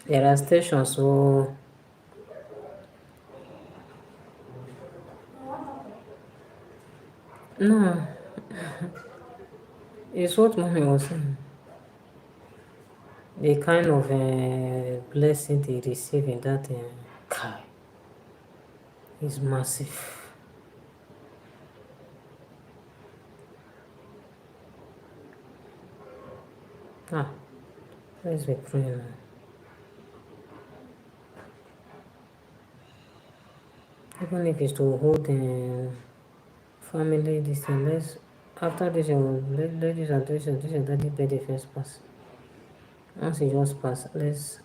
There are stations, so no, it's what mommy was saying. The kind of blessing they receive in that car is massive. Let's be praying now. Even if it's to hold family this thing, let's after this ladies and daddy birthday first pass. Once it just pass, let's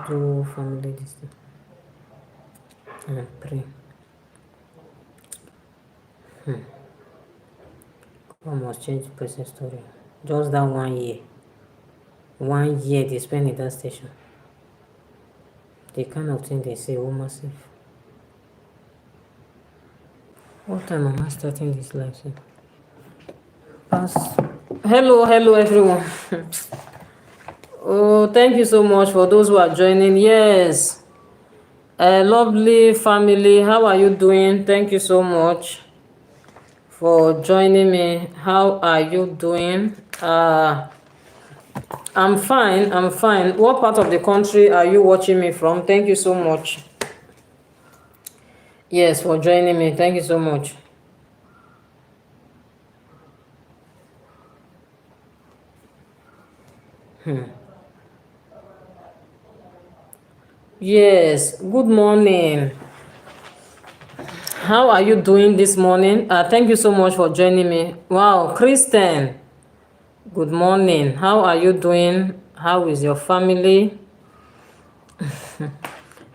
do family this thing and pray. God must change the present story. Just that 1 year. 1 year they spend in that station. The kind of thing they say, oh massive. What time am I starting this live? Pass. Hello everyone. Oh, thank you so much for those who are joining. Yes. Lovely family, how are you doing? Thank you so much for joining me. How are you doing? I'm fine. What part of the country are you watching me from? Thank you so much. Yes, for joining me. Thank you so much. Yes, good morning. How are you doing this morning? Thank you so much for joining me. Wow, Kristen, good morning. How are you doing? How is your family?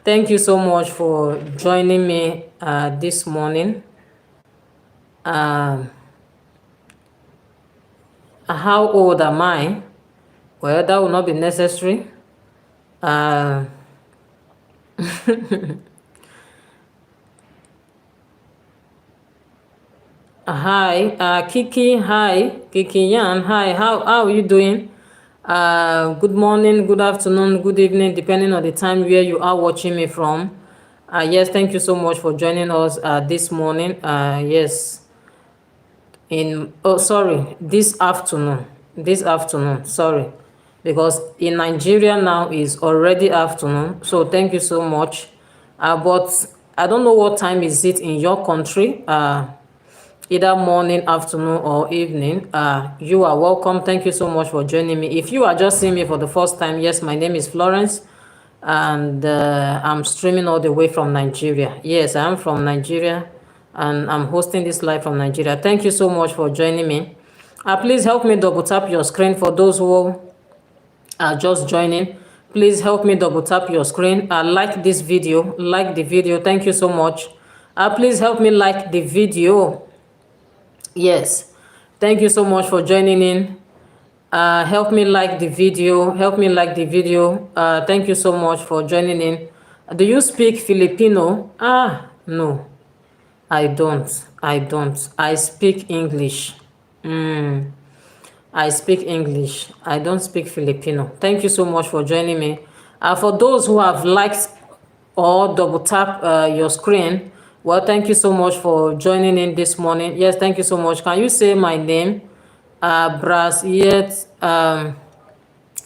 Thank you so much for joining me this morning. How old am I? Well, that will not be necessary. Hi, Kiki. Hi, Kiki Yan. Hi, how are you doing? Good morning, good afternoon, good evening, depending on the time where you are watching me from. Yes, thank you so much for joining us this morning. Yes, this afternoon, sorry, because in Nigeria now is already afternoon. So thank you so much. But I don't know what time is it in your country. Either morning, afternoon, or evening. You are welcome. Thank you so much for joining me. If you are just seeing me for the first time, yes, my name is Florence, and I'm streaming all the way from Nigeria. Yes, I am from Nigeria, and I'm hosting this live from Nigeria. Thank you so much for joining me. Please help me double tap your screen for those who are just joining. Please help me double tap your screen. Like this video. Like the video. Thank you so much. Please help me like the video. Yes, thank you so much for joining in. Help me like the video. Thank you so much for joining in. Do you speak Filipino? No, I don't. I speak English. I speak English. I don't speak Filipino. Thank you so much for joining me. For those who have liked or double tap your screen, well, thank you so much for joining in this morning. Yes, thank you so much. Can you say my name?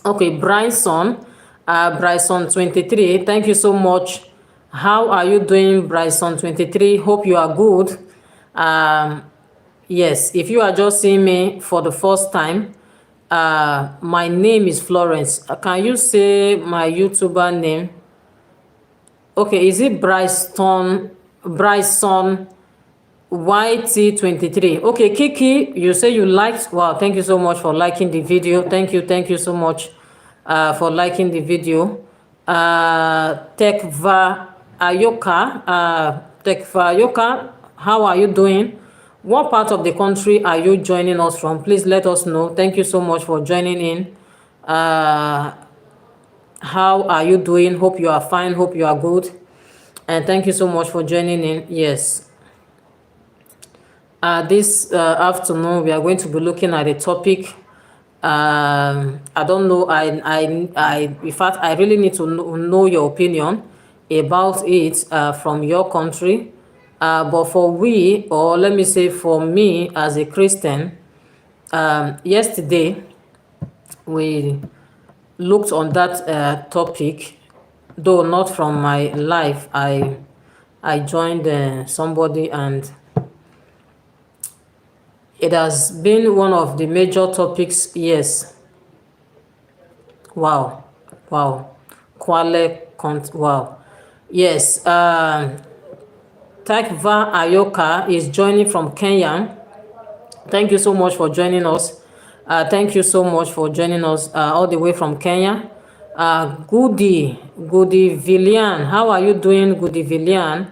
Okay, Bryson. Bryson 23. Thank you so much. How are you doing, Bryson 23? Hope you are good. Yes, if you are just seeing me for the first time, my name is Florence. Can you say my YouTuber name? Okay, is it Bryson YT23? Okay, Kiki, you say you liked. Wow, thank you so much for liking the video. Thank you so much for liking the video. Tekva Ayoka, how are you doing? What part of the country are you joining us from? Please let us know. Thank you so much for joining in. How are you doing? Hope you are fine. Hope you are good. And thank you so much for joining in. Yes. This afternoon, we are going to be looking at a topic. I don't know. In fact, I really need to know your opinion about it from your country. But for we, or let me say for me as a Christian, yesterday we looked on that topic, though not from my life. I joined somebody, and it has been one of the major topics. Yes. Wow. Wow. Wow. Yes. Takva Ayoka is joining from Kenya. Thank you so much for joining us. Thank you so much for joining us all the way from Kenya. Goody Villian, how are you doing, Goody Villian?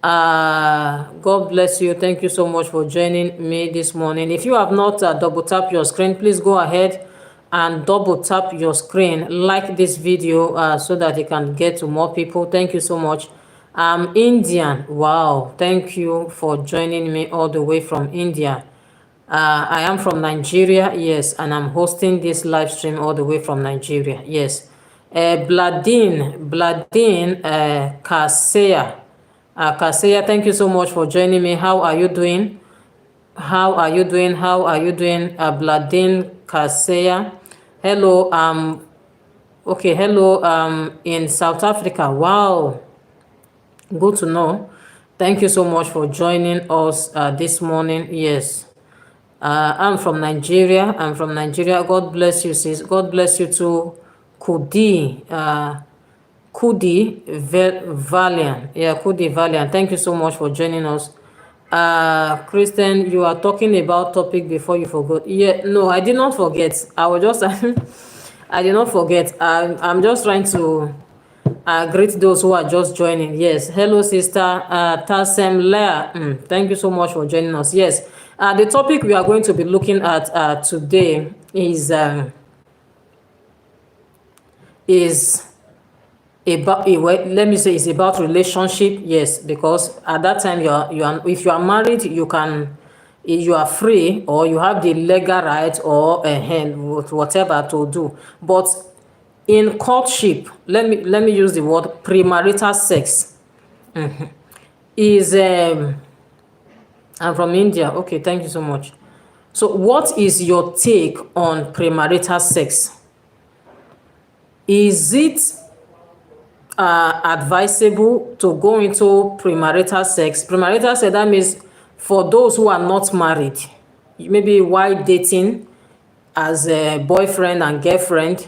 God bless you. Thank you so much for joining me this morning. If you have not double tap your screen, please go ahead and double tap your screen, like this video so that it can get to more people. Thank you so much. Indian. Wow. Thank you for joining me all the way from India. I am from Nigeria, yes, and I'm hosting this live stream all the way from Nigeria, yes. Bladin Kaseya. Kaseya, thank you so much for joining me. How are you doing? How are you doing? How are you doing? Bladin Kaseya. Hello, okay, hello, in South Africa. Wow, good to know. Thank you so much for joining us this morning, yes. I'm from Nigeria. I'm from Nigeria. God bless you, sis. God bless you too. Kudi Valiant. Yeah, Kudi Valiant. Thank you so much for joining us. Kristen, you are talking about topic before you forgot. Yeah, no, I did not forget. I was just I did not forget. I'm just trying to greet those who are just joining. Yes. Hello, sister Tasem Lea. Thank you so much for joining us. Yes. The topic we are going to be looking at today is about, let me say, it's about relationship. Yes, because at that time if you are married, you are free, or you have the legal right, or whatever to do. But in courtship, let me use the word premarital sex. Is I'm from India. Okay, thank you so much. So what is your take on premarital sex? Is it advisable to go into premarital sex? Premarital sex, that means for those who are not married, maybe while dating as a boyfriend and girlfriend,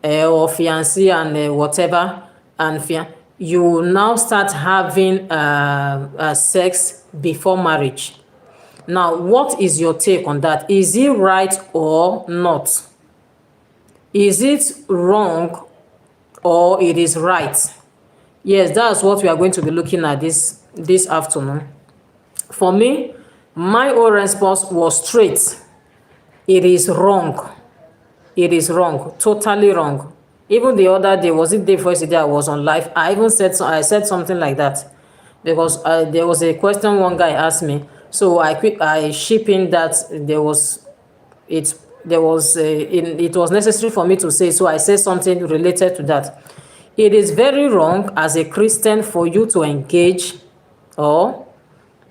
or fiancé and whatever, and you now start having sex before marriage. Now, what is your take on that? Is it right or not? Is it wrong or it is right? Yes, that's what we are going to be looking at this afternoon. For me, my own response was straight. It is wrong. It is wrong. Totally wrong. Even the other day, was it day before yesterday, I was on live. I even said something like that, because there was a question one guy asked me. So I ship in that it was necessary for me to say, so I said something related to that. It is very wrong as a Christian for you to engage, or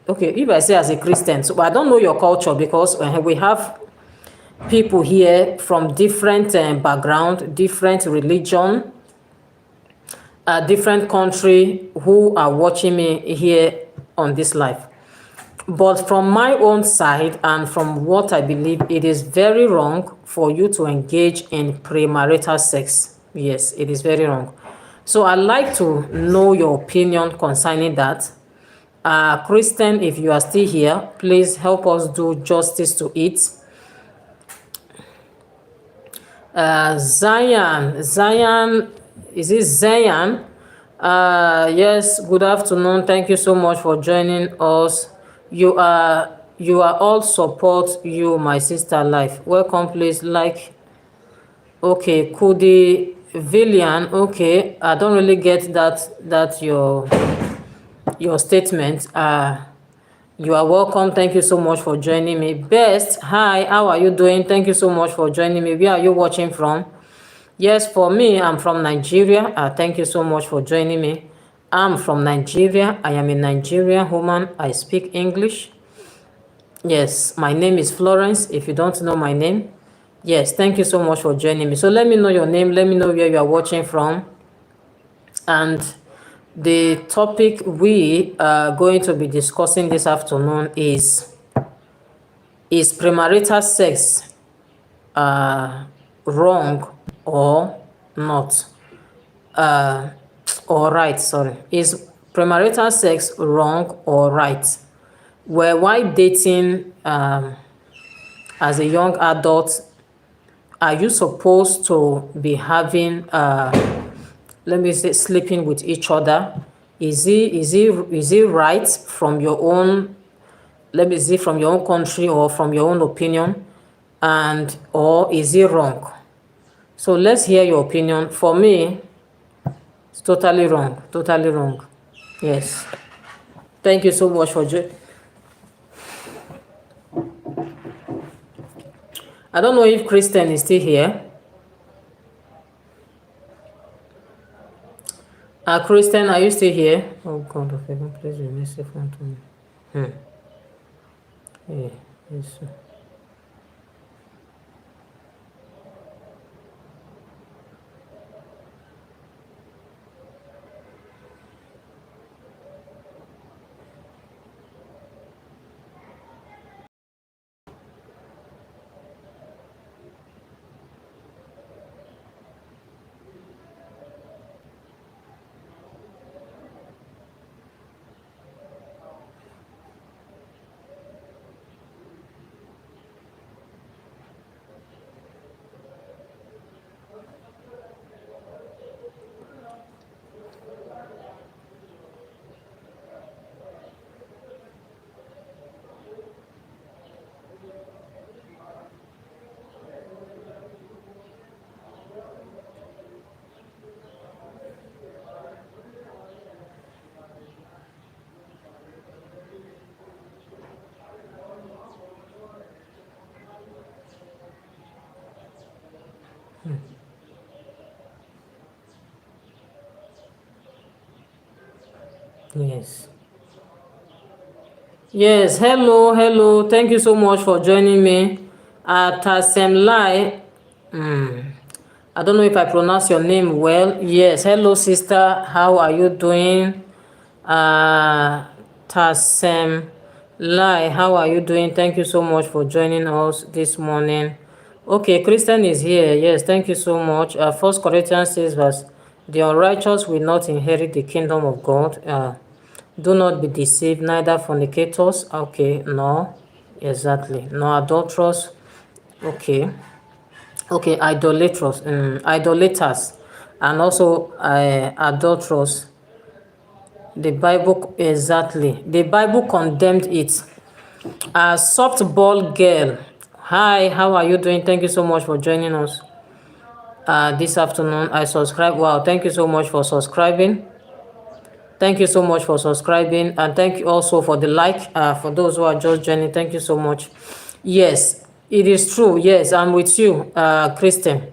okay, if I say as a Christian, so I don't know your culture, because we have people here from different background, different religion, different country, who are watching me here on this live. But from my own side, and from what I believe, it is very wrong for you to engage in premarital sex. Yes, it is very wrong. So I'd like to know your opinion concerning that. Kristen, if you are still here, please help us do justice to it. Zion, is it Zion? Yes, good afternoon. Thank you so much for joining us. You are all support you, my sister life. Welcome, please like. Okay, Kudi Villian. Okay, I don't really get that your your statement. You are welcome. Thank you so much for joining me. Best, hi, how are you doing? Thank you so much for joining me. Where are you watching from? Yes, for me, I'm from Nigeria. Thank you so much for joining me. I'm from Nigeria. I am a Nigerian woman. I speak English. Yes, my name is Florence. If you don't know my name, yes, thank you so much for joining me. So let me know your name. Let me know where you are watching from. And the topic we are going to be discussing this afternoon is premarital sex wrong or not? Uh, or right, sorry. Is premarital sex wrong or right? Well, while dating as a young adult, are you supposed to be having, let me say, sleeping with each other? Is it right from your own, let me see, from your own country or from your own opinion? And, or is it wrong? So let's hear your opinion. For me, it's totally wrong. Totally wrong. Yes. Thank you so much for joining. I don't know if Kristen is still here. Kristen, are you still here? Oh God of heaven, please be merciful unto me. Yeah, yes. Yes. Yes, hello, hello. Thank you so much for joining me. Tasemlai, I don't know if I pronounce your name well. Yes, hello, sister. How are you doing? Uh, Tasem Lai, how are you doing? Thank you so much for joining us this morning. Okay, Christian is here. Yes, thank you so much. First Corinthians 6 verse, the unrighteous will not inherit the kingdom of God. Do not be deceived, neither fornicators. Okay, no, exactly. No adulterers. Okay. Okay, idolaters, and also adulterers. The Bible, exactly. The Bible condemned it. Softball girl. Hi, how are you doing? Thank you so much for joining us this afternoon. I subscribe. Wow, thank you so much for subscribing. Thank you so much for subscribing. And thank you also for the like. For those who are just joining, thank you so much. Yes, it is true. Yes, I'm with you, Christian.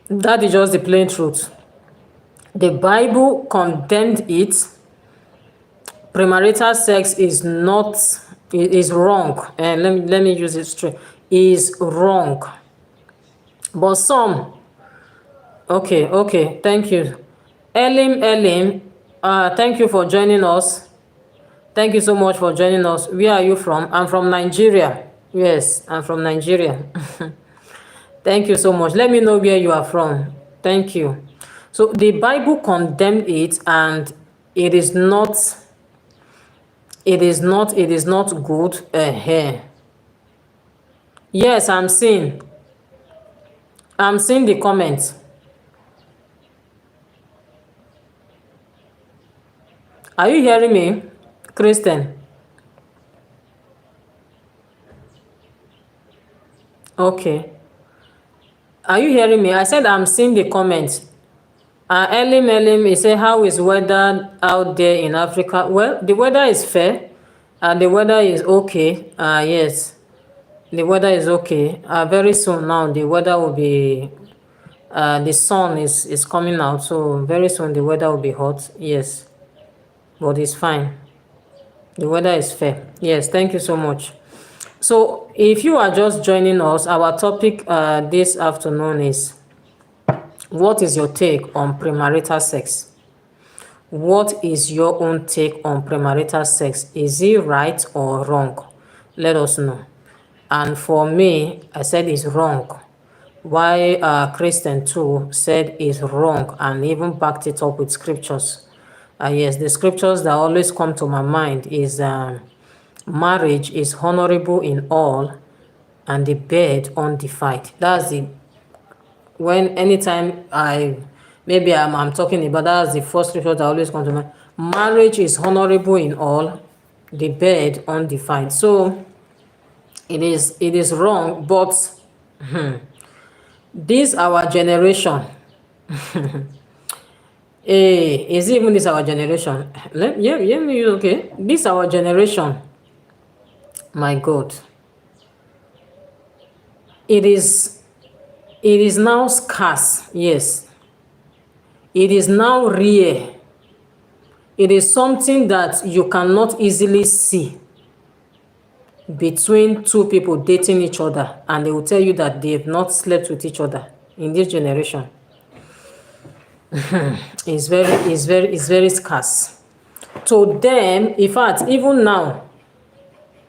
That is just the plain truth. The Bible condemned it. Premarital sex is not, is wrong, and let me use it straight, is wrong. But some, okay, thank you. Elim, thank you for joining us. Thank you so much for joining us. Where are you from? I'm from Nigeria. Yes, I'm from Nigeria. Thank you so much. Let me know where you are from. Thank you. So the Bible condemned it, and it is not, it is not good. Yes, I'm seeing the comments. Are you hearing me, Kristen? Okay. Are you hearing me? I said I'm seeing the comments. Elim Elim, he say, how is weather out there in Africa? Well, the weather is fair, and the weather is okay. Yes, the weather is okay. Very soon now, the weather will be, the sun is coming out, so very soon the weather will be hot. Yes, but it's fine. The weather is fair. Yes, thank you so much. So, if you are just joining us, our topic this afternoon is, what is your take on premarital sex? What is your own take on premarital sex? Is it right or wrong? Let us know. And for me, I said it's wrong. Why Christian too said it's wrong and even backed it up with scriptures. Yes, the scriptures that always come to my mind is marriage is honorable in all and the bed undefiled. That's the, when anytime I'm talking about, that's the first scripture that always comes to mind. Marriage is honorable in all, the bed undefiled. So it is wrong, but this our generation. Is it even this our generation? Yeah, me okay. This our generation. My God, it is now scarce. Yes, it is now rare. It is something that you cannot easily see between two people dating each other, and they will tell you that they have not slept with each other in this generation. It's very scarce. To them, in fact, even now,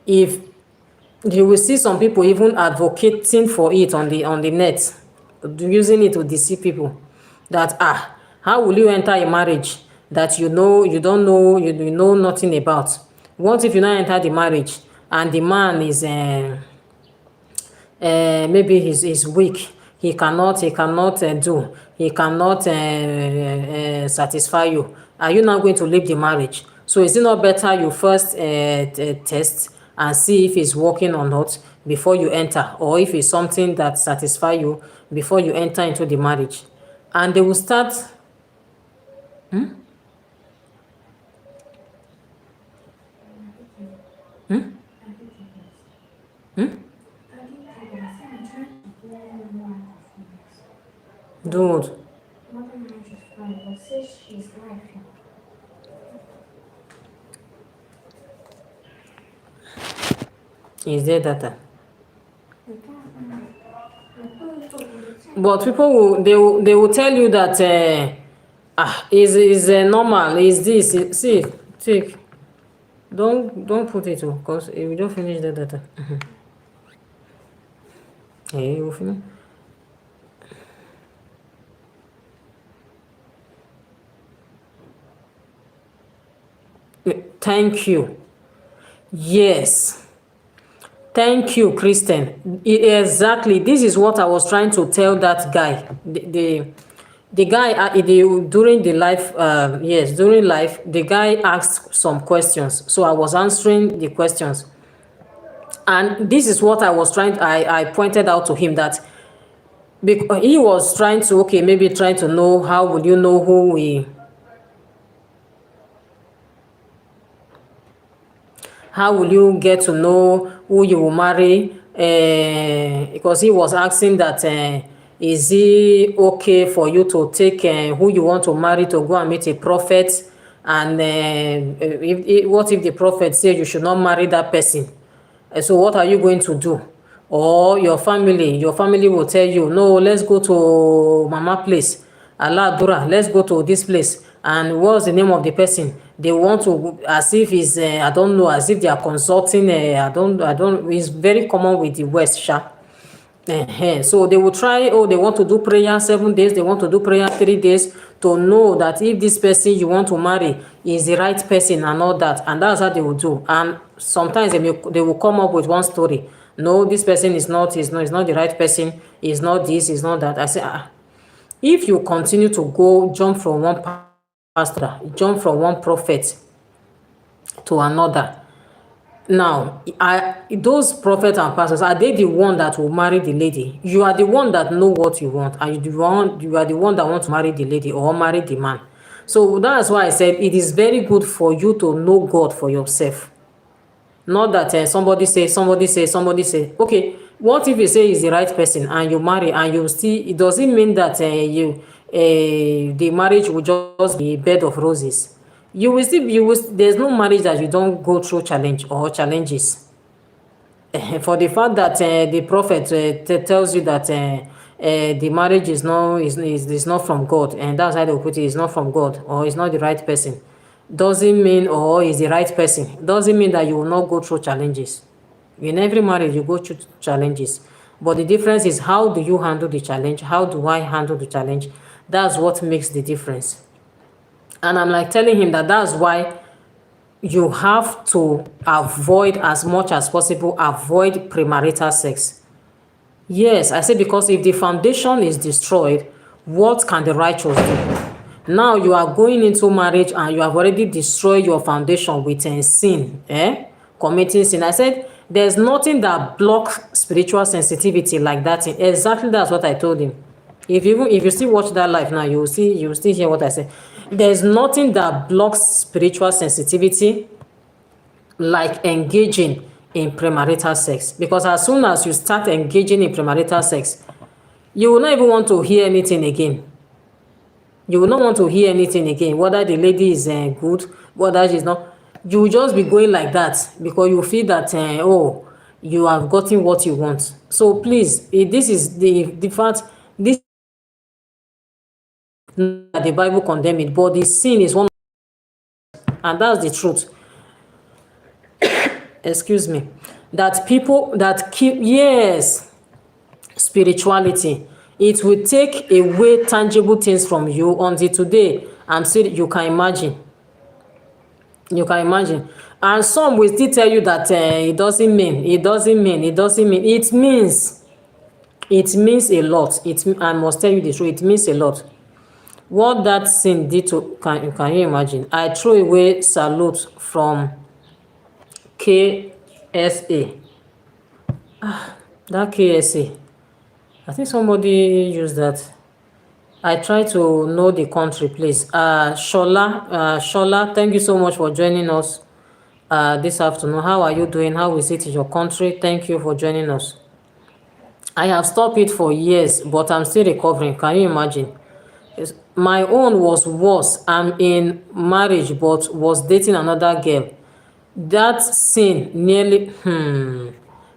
if you will see some people even advocating for it on the net, using it to deceive people, that how will you enter a marriage that you don't know, you know nothing about? What if you now enter the marriage and the man is maybe he's weak, he cannot do, he cannot satisfy you? Are you now going to leave the marriage? So is it not better you first test and see if it's working or not before you enter, or if it's something that satisfy you before you enter into the marriage? And they will start. Dude, is there data? But people will, they will tell you that is normal, is this, see, take, don't put it, because if you don't finish the data, hey, you will finish. Thank you. Yes, thank you, Kristen. Exactly, this is what I was trying to tell that guy. The guy during the life, yes, during life, the guy asked some questions, so I was answering the questions, and this is what I was trying. I pointed out to him that, because he was trying to, okay, maybe trying to know, how would you know who we, how will you get to know who you will marry? Because he was asking that, is it okay for you to take who you want to marry to go and meet a prophet? And what if the prophet says you should not marry that person? So what are you going to do? Or your family will tell you, no, let's go to mama place, aladura, let's go to this place. And what's the name of the person? They want to, as if it's I don't know, as if they are consulting. I don't, it's very common with the West, sha. So they will try, they want to do prayer 7 days, they want to do prayer 3 days, to know that if this person you want to marry is the right person and all that. And that's how they will do. And sometimes they will come up with one story. No, this person is not the right person, is not this, is not that. I say, if you continue to go jump from one pastor, jump from one prophet to another, Now, those prophets and pastors, are they the one that will marry the lady? You are the one that know what you want, and you are the one that want to marry the lady or marry the man. So that's why I said it is very good for you to know God for yourself. Not that somebody say. Okay, what if you say he's the right person and you marry and you still, it doesn't mean that the marriage will just be a bed of roses. There's no marriage that you don't go through challenge or challenges. For the fact that the prophet tells you that the marriage is not from God, and that's how they put it, is not from God or is not the right person, doesn't mean, or is the right person, doesn't mean that you will not go through challenges. In every marriage, you go through challenges. But the difference is, how do you handle the challenge? How do I handle the challenge? That's what makes the difference. And I'm like telling him that that's why you have to avoid, as much as possible, avoid premarital sex. Yes, I say, because if the foundation is destroyed, what can the righteous do? Now you are going into marriage and you have already destroyed your foundation with sin, committing sin. I said there's nothing that blocks spiritual sensitivity like that. Exactly, that's what I told him. If you still watch that live now, you will still hear what I say. There's nothing that blocks spiritual sensitivity like engaging in premarital sex, because as soon as you start engaging in premarital sex, you will not even want to hear anything again. You will not want to hear anything again, whether the lady is good, whether she's not. You will just be going like that because you feel that oh, you have gotten what you want. So please, this is the fact. This, the Bible condemn it, but the sin is one, and that's the truth. Excuse me. That people that keep, yes, spirituality, it will take away tangible things from you. Until today, I'm saying, you can imagine, and some will still tell you that it means a lot. I must tell you the truth, it means a lot. What that sin did to, can you imagine? I throw away salute from KSA. That KSA, I think somebody used that. I try to know the country, please. Shola, thank you so much for joining us this afternoon. How are you doing? How is it in your country? Thank you for joining us. I have stopped it for years, but I'm still recovering. Can you imagine? My own was worse. I'm in marriage, but was dating another girl. That sin nearly,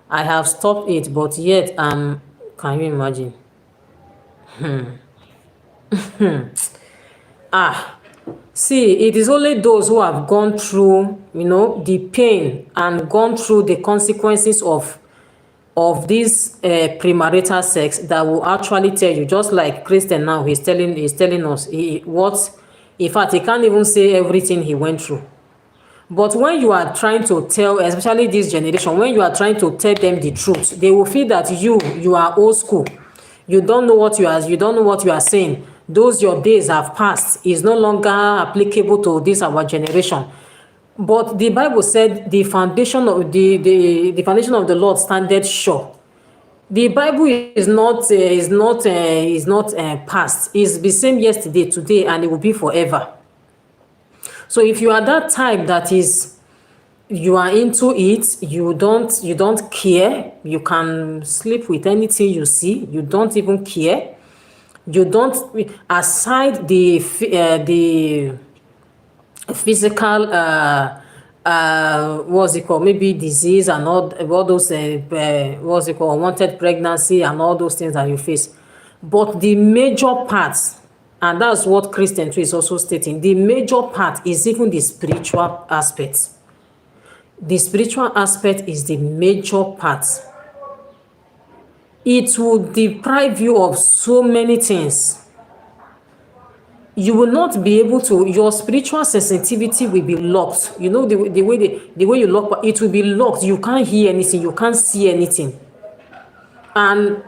I have stopped it, but yet, can you imagine? See, it is only those who have gone through, the pain and gone through the consequences of this premarital sex that will actually tell you. Just like Christian now, he's telling us in fact, he can't even say everything he went through. But when you are trying to tell, especially this generation, when you are trying to tell them the truth, they will feel that you are old school. You don't know what you are saying. Those your days have passed. Is no longer applicable to this our generation. But the Bible said the foundation of the foundation of the Lord standeth sure. The Bible is not past. It's the same yesterday, today, and it will be forever. So if you are that type that is, you are into it, you don't care, you can sleep with anything you see, you don't even care, you don't, aside the physical what's it called, maybe disease and all those what's it called, unwanted pregnancy and all those things that you face, but the major parts, and that's what Christian too is also stating, the major part is even the spiritual aspect. The spiritual aspect is the major part. It will deprive you of so many things. You will not be able to, your spiritual sensitivity will be locked. You know, the way you lock, it will be locked. You can't hear anything, you can't see anything. And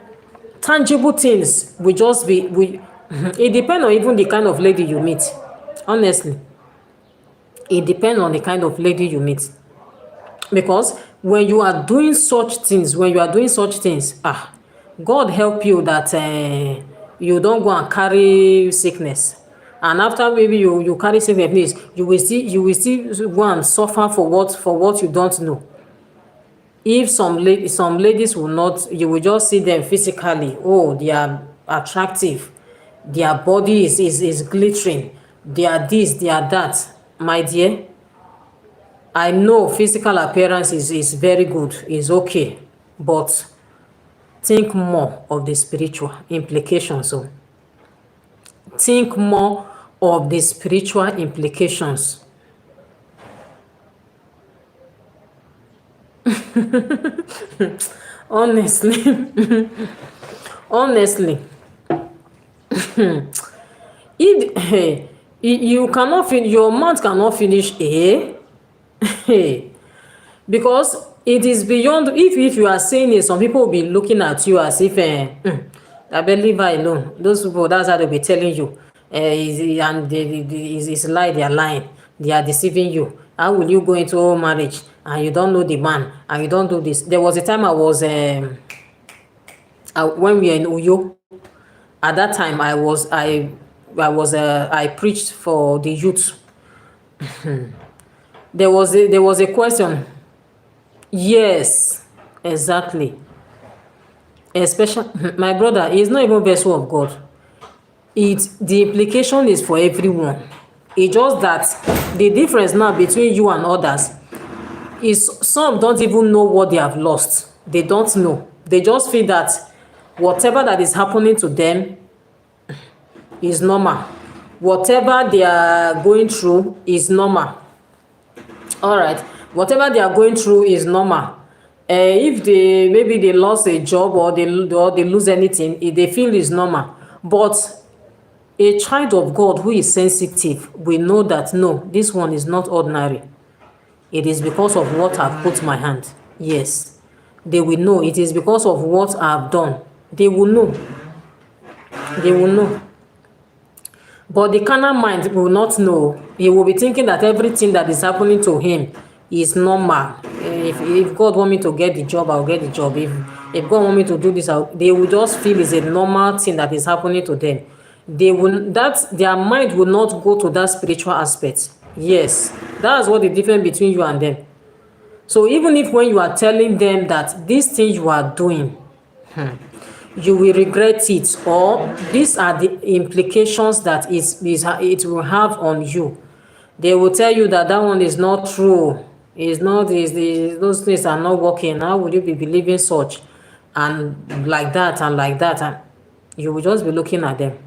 tangible things will just be, it depends on even the kind of lady you meet. Honestly, it depends on the kind of lady you meet. Because when you are doing such things, God help you that you don't go and carry sickness. And after maybe you carry sickness, you will still go and suffer for what you don't know. If some ladies will not, you will just see them physically, oh, they are attractive, their body is glittering, they are this, they are that. My dear, I know physical appearance is very good, is okay, but think more of the spiritual implications. So think more of the spiritual implications. Honestly, honestly, if you cannot finish, your mouth cannot finish because it is beyond. If you are saying it, some people will be looking at you as if I beg, leave her alone. Those people, that's how they'll be telling you, and is lie, they are lying, they are deceiving you. How will you go into a marriage and you don't know the man and you don't do this? There was a time I was when we were in Uyo. At that time I preached for the youth. There was a question. Yes, exactly. Especially my brother, he is not even vessel of God. The implication is for everyone. It's just that the difference now between you and others is some don't even know what they have lost. They don't know. They just feel that whatever that is happening to them is normal. Whatever they are going through is normal. All right, whatever they are going through is normal. If they lost a job or they lose anything, they feel is normal. But a child of God who is sensitive will know that no, this one is not ordinary. It is because of what I've put my hand. Yes, they will know. It is because of what I've done. They will know. They will know. But the carnal mind will not know. He will be thinking that everything that is happening to him is normal. If God want me to get the job, I'll get the job. If God want me to do this, they will just feel it's a normal thing that is happening to them. Their mind will not go to that spiritual aspect. Yes, that's what the difference between you and them. So even if when you are telling them that this thing you are doing, you will regret it, or these are the implications that it will have on you, they will tell you that that one is not true. It's not, those things are not working. How would you be believing such? And like that, and like that, and you will just be looking at them.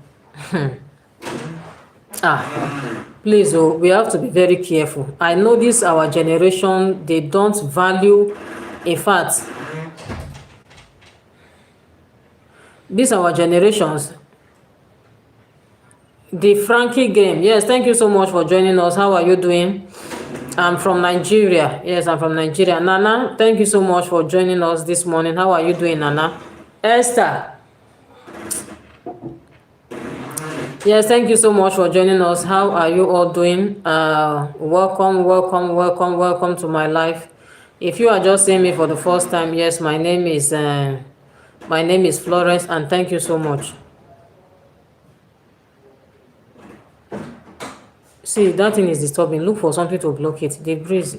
Please, oh, we have to be very careful. I know this our generation, they don't value. In fact, this our generations, the Frankie game. Yes, thank you so much for joining us. How are you doing? I'm from Nigeria. Yes, I'm from Nigeria. Nana, thank you so much for joining us this morning. How are you doing, Nana? Esther. Yes, thank you so much for joining us. How are you all doing? Welcome to my life. If you are just seeing me for the first time, yes, my name is Florence, and thank you so much. See, that thing is disturbing. Look for something to block it. The breeze.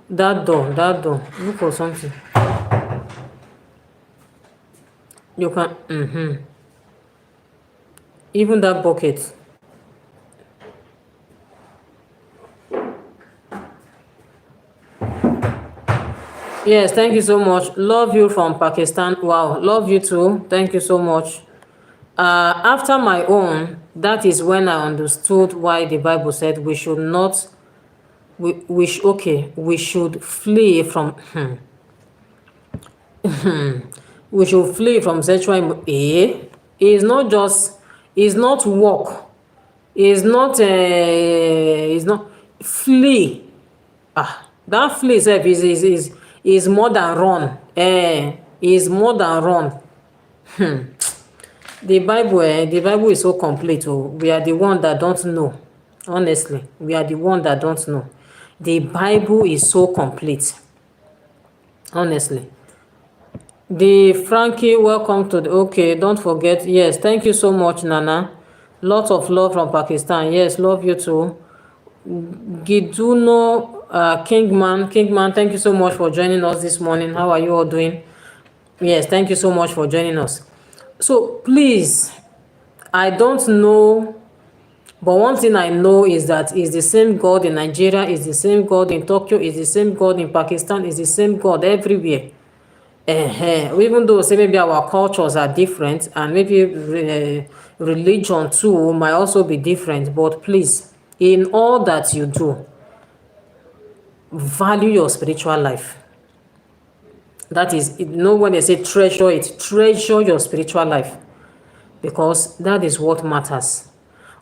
That door. Look for something. You can. Even that bucket. Yes, thank you so much. Love you from Pakistan. Wow, love you too. Thank you so much. After my own, that is when I understood why the Bible said we should not, we should flee from, we should flee from sexual, it's not just, it's not walk, it's not flee. That flee itself is more than run. Is more than run. The Bible is so complete. Oh, we are the one that don't know. Honestly, we are the one that don't know. The Bible is so complete, honestly. The Frankie, welcome to the, okay, don't forget. Yes, thank you so much, Nana. Lots of love from Pakistan. Yes, love you too. Giduno, Kingman, thank you so much for joining us this morning. How are you all doing? Yes, thank you so much for joining us. So please, I don't know, but one thing I know is that it's the same God in Nigeria, it's the same God in Tokyo, it's the same God in Pakistan, it's the same God everywhere. Even though say maybe our cultures are different and maybe religion too might also be different, but please, in all that you do, value your spiritual life. That is, when they say treasure it, treasure your spiritual life, because that is what matters.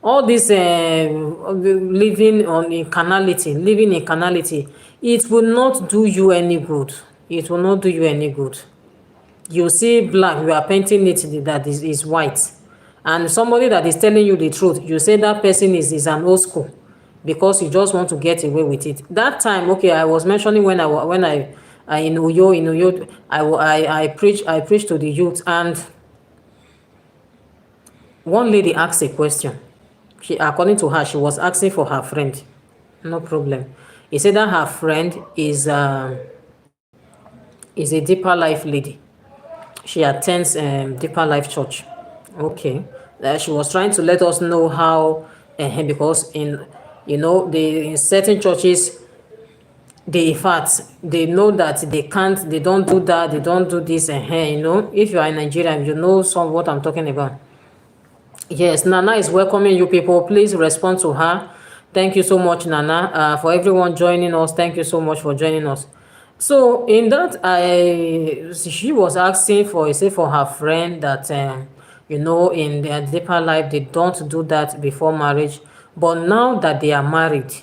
All this living in carnality, it will not do you any good. It will not do you any good. You see black, you are painting it that is white, and somebody that is telling you the truth, you say that person is an old school, because you just want to get away with it. That time, okay, I was mentioning when I in Uyo, I preached to the youth, and one lady asked a question. She, according to her, she was asking for her friend. No problem. He said that her friend is a deeper life lady. She attends Deeper Life Church. Okay. She was trying to let us know how, because in certain churches, they in fact they know that they don't do that, they don't do this, if you are in Nigeria, you know some what I'm talking about. Yes, Nana is welcoming you people. Please respond to her. Thank you so much, Nana. For everyone joining us, thank you so much for joining us. So in that, she was asking for, say, for her friend that, in their deeper life, they don't do that before marriage. But now that they are married,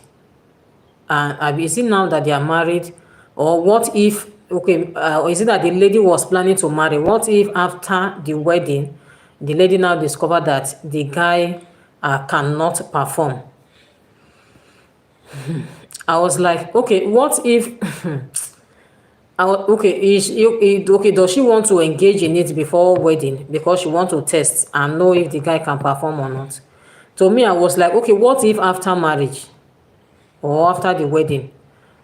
is it now that they are married, or what if, okay, or is it that the lady was planning to marry? What if after the wedding, the lady now discovered that the guy cannot perform? I was like, okay, what if okay, does she want to engage in it before wedding because she want to test and know if the guy can perform or not? To me, I was like, okay, what if after marriage or after the wedding,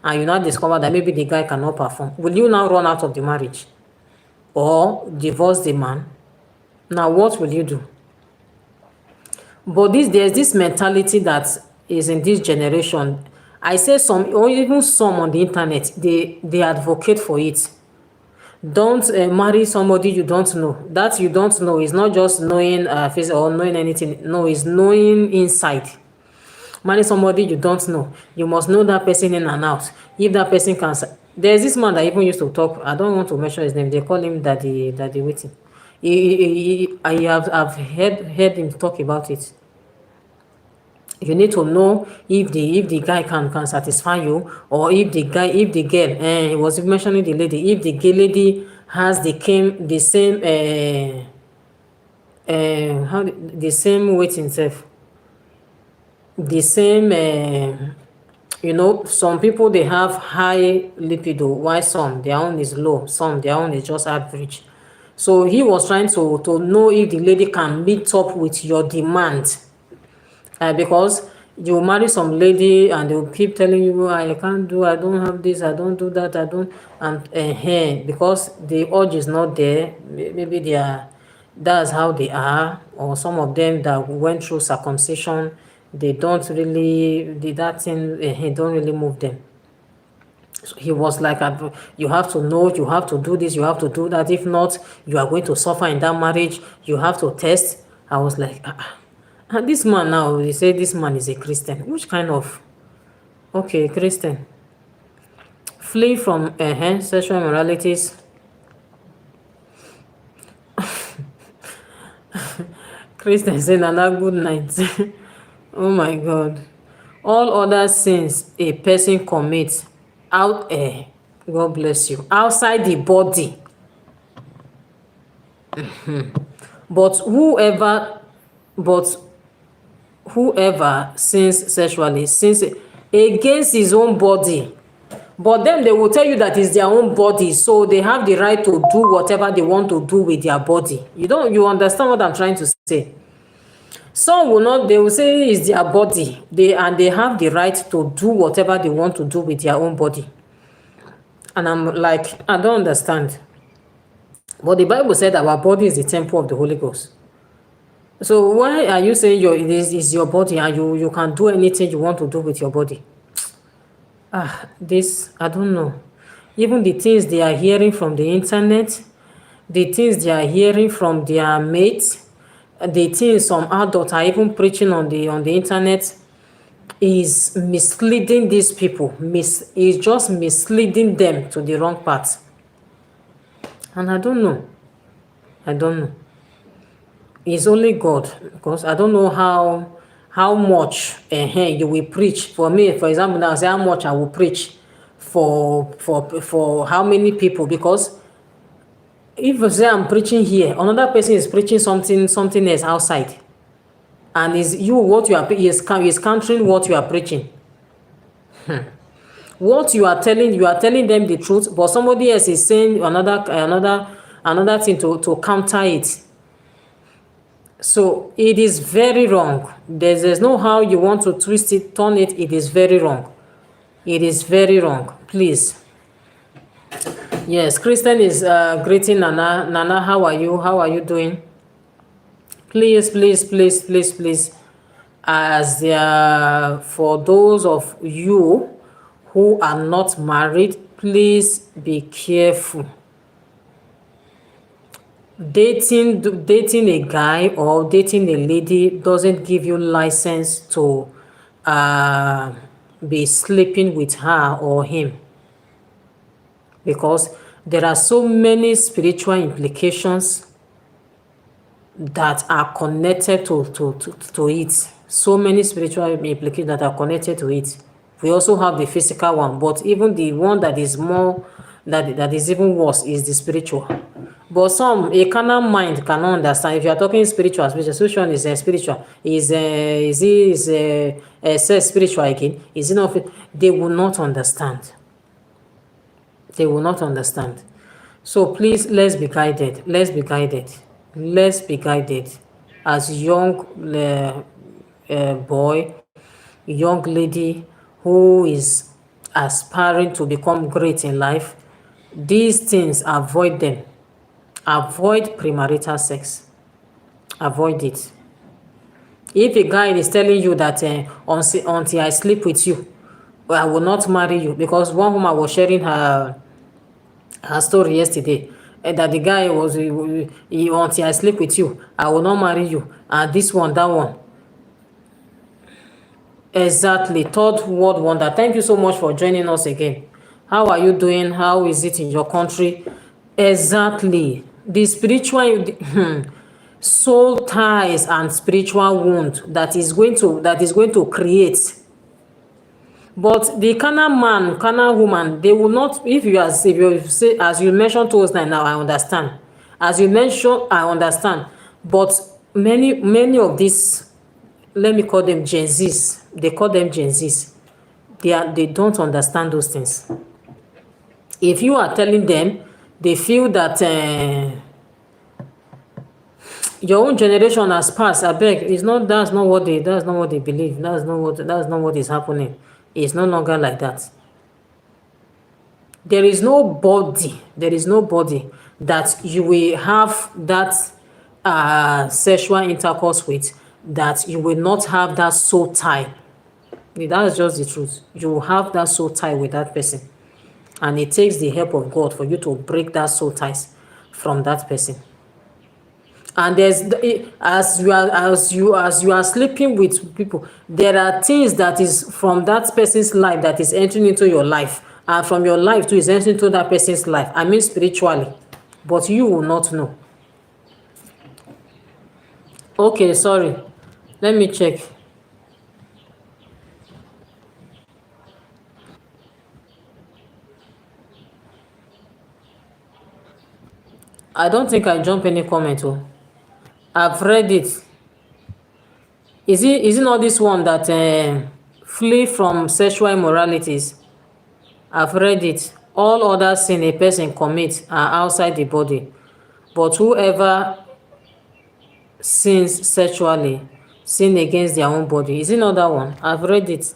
and you now discover that maybe the guy cannot perform? Will you now run out of the marriage or divorce the man? Now, what will you do? But there's this mentality that is in this generation. I say some, or even some on the internet, they advocate for it. Don't marry somebody you don't know. That you don't know is not just knowing face or knowing anything. No, it's knowing inside. Marry somebody you don't know. You must know that person in and out. If that person can, there's this man that even used to talk. I don't want to mention his name. They call him Daddy Waiting. I've heard him talk about it. You need to know if the guy can satisfy you, or if the girl, he was mentioning the lady, if the gay lady has the same how the same weight itself, the same some people, they have high libido, while some their own is low, some their own is just average. So he was trying to know if the lady can meet up with your demand. Because you marry some lady and they will keep telling you, I can't do, I don't have this, I don't do that, I don't, and because the urge is not there. Maybe that's how they are, or some of them that went through circumcision, they don't really, that thing don't really move them. So he was like, you have to know, you have to do this, you have to do that. If not, you are going to suffer in that marriage. You have to test. I was like, and this man now, they say this man is a Christian. Which kind of, okay, Christian? Flee from sexual immoralities. Christian say, Nana, good night. Oh my God. All other sins a person commits out, God bless you, outside the body. But whoever sins sexually sins, against his own body. But then they will tell you that it's their own body, so they have the right to do whatever they want to do with their body. You understand what I'm trying to say? Some will not, they will say it's their body, they have the right to do whatever they want to do with their own body. And I'm like, I don't understand. But the Bible said our body is the temple of the Holy Ghost. So why are you saying it is your body and you can do anything you want to do with your body? This, I don't know. Even the things they are hearing from the internet, the things they are hearing from their mates, the things some adults are even preaching on the internet is misleading these people. Is just misleading them to the wrong path. And I don't know. It's only God, because I don't know how much you will preach. For me, for example, now say how much I will preach for how many people, because if I say I'm preaching here, another person is preaching something else outside, and is countering what you are preaching. What you are telling them the truth, but somebody else is saying another thing to counter it. So it is very wrong. There's no how you want to twist it, turn it. It is very wrong. It is very wrong. Please. Yes, Kristen is greeting Nana. Nana, how are you? How are you doing? Please, please, please, please, please. As for those of you who are not married, please be careful. Dating a guy or dating a lady doesn't give you license to be sleeping with her or him, because there are so many spiritual implications that are connected to it. So many spiritual implications that are connected to it. We also have the physical one, but even the one that is more that is even worse is the spiritual. But a carnal mind cannot understand. If you are talking spiritual one is spiritual. Is spiritual again? Is it not? They will not understand. They will not understand. So please, let's be guided. Let's be guided. Let's be guided. As young boy, young lady who is aspiring to become great in life, these things, avoid them. Avoid premarital sex. Avoid it. If a guy is telling you that until I sleep with you, I will not marry you, because one woman was sharing her story yesterday, and that the guy was until I sleep with you, I will not marry you, and this one, that one. Exactly. Third world wonder. Thank you so much for joining us again. How are you doing? How is it in your country? Exactly. The spiritual soul ties and spiritual wound that is going to create. But the carnal man, carnal woman, they will not. If you say, as you mentioned to us now, I understand. As you mentioned, I understand. But many of these, let me call them Gen Zs. They call them Gen Zs. They don't understand those things. If you are telling them, they feel that your own generation has passed. I beg, that's not what they believe. That's not what is happening. It's no longer like that. There is nobody that you will have that sexual intercourse with, that you will not have that soul tie. That's just the truth. You will have that soul tie with that person, and it takes the help of God for you to break that soul ties from that person. And as you are sleeping with people, there are things that is from that person's life that is entering into your life, and from your life too is entering into that person's life. I mean spiritually, but you will not know. Okay, sorry. Let me check. I don't think I jump any comment. Oh, I've read it. Is it not this one that Flee from sexual immoralities. I've read it. All other sin a person commits are outside the body, but whoever sins sexually sin against their own body. Is it not that one? I've read it.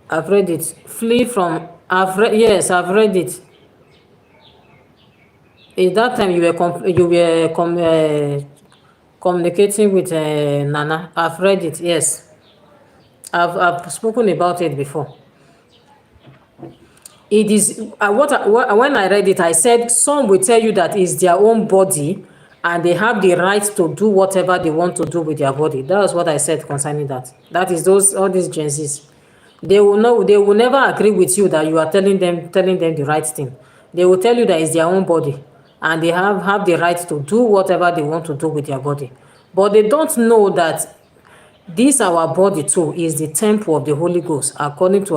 I've read it. Flee from. Yes, I've read it. At that time communicating with Nana. I've read it. Yes, I've spoken about it before. It is when I read it, I said some will tell you that it's their own body and they have the right to do whatever they want to do with their body. That was what I said concerning that. That is all these Gen Zs. They will never agree with you that you are telling them the right thing. They will tell you that it's their own body and they have the right to do whatever they want to do with their body. But they don't know that this our body too is the temple of the Holy Ghost according to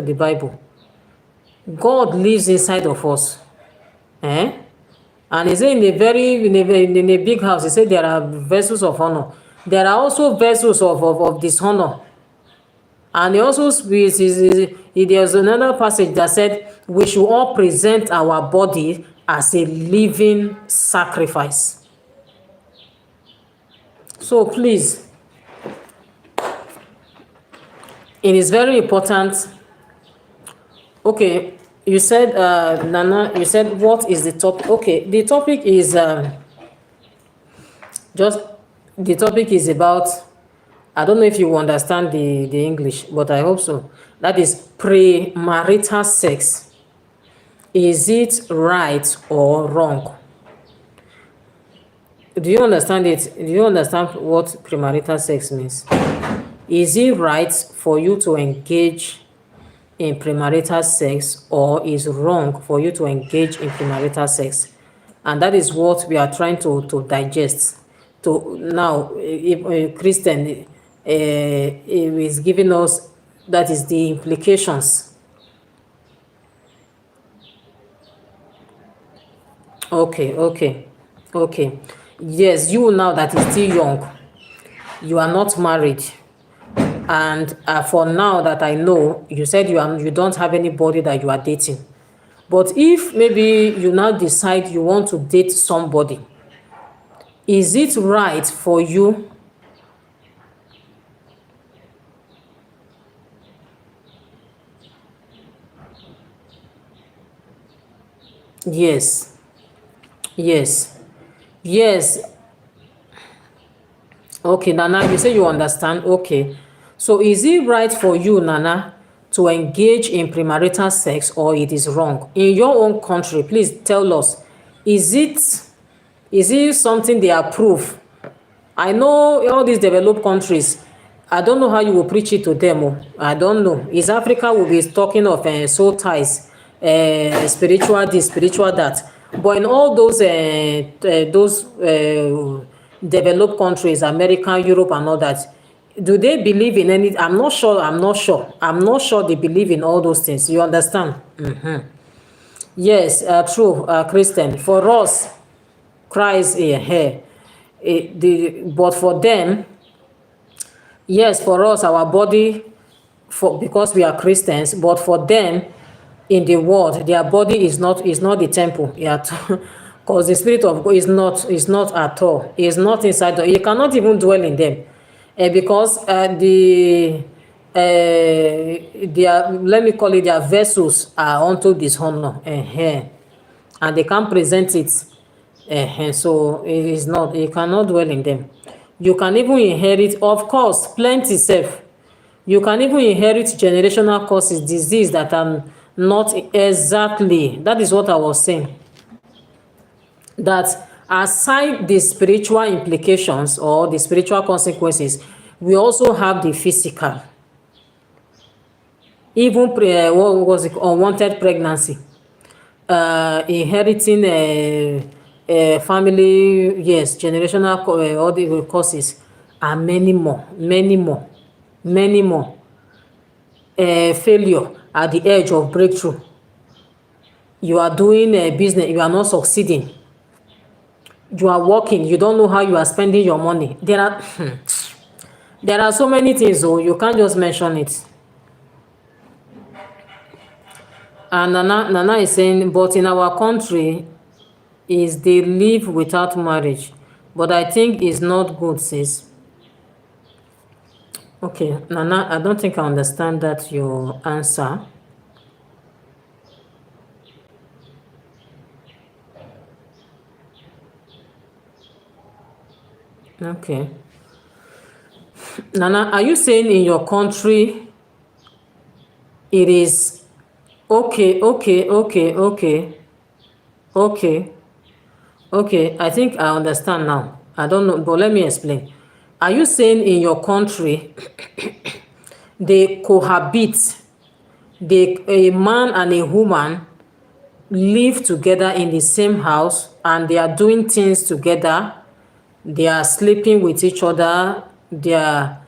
the Bible. God lives inside of us. And he said in a big house, he said there are vessels of honor. There are also vessels of dishonor. And he also there's another passage that said we should all present our body as a living sacrifice. So please, it is very important. Okay, you said, Nana, you said, what is the topic? Okay, the topic is about, I don't know if you understand the English, but I hope so. That is premarital sex. Is it right or wrong? Do you understand it? Do you understand what premarital sex means? Is it right for you to engage in premarital sex, or is wrong for you to engage in premarital sex? And that is what we are trying to digest. To now, if Christian is giving us, that is the implications. Okay. Yes, you now that is still young, you are not married. And for now that I know, you said you don't have anybody that you are dating. But if maybe you now decide you want to date somebody, is it right for you? Yes. Okay, Nana, you say you understand. Okay. So is it right for you, Nana, to engage in premarital sex, or it is wrong? In your own country, please tell us, is it something they approve? I know all these developed countries, I don't know how you will preach it to them. I don't know. Is Africa will be talking of soul ties, spiritual this, spiritual that. But in all those developed countries, America, Europe, and all that, do they believe in any? I'm not sure. They believe in all those things. You understand? Yes, true, Christian. For us, Christ here. But for them, yes, for us, our body, because we are Christians, but for them, in the world, their body is not the temple. Because the Spirit of God is not at all. It's not inside. You cannot even dwell in them, because let me call it, their vessels are unto dishonor, and they can't present it. So it is not. You cannot dwell in them. You can even inherit, of course, plenty self. You can even inherit generational causes, disease that are not exactly. That is what I was saying. That aside the spiritual implications or the spiritual consequences, we also have the physical. Even what was it? Unwanted pregnancy, inheriting family, yes, generational all the causes, and many more. Failure at the edge of breakthrough. You are doing a business, you are not succeeding. You are working, you don't know how you are spending your money. There are so many things, so you can't just mention it. And Nana is saying, but in our country, is they live without marriage. But I think it's not good, sis. Okay, Nana, I don't think I understand that your answer. Okay. Nana, are you saying in your country it is okay, okay, okay, okay, okay, okay? I think I understand now. I don't know, but let me explain. Are you saying in your country they cohabit, a man and a woman live together in the same house and they are doing things together, they are sleeping with each other, they are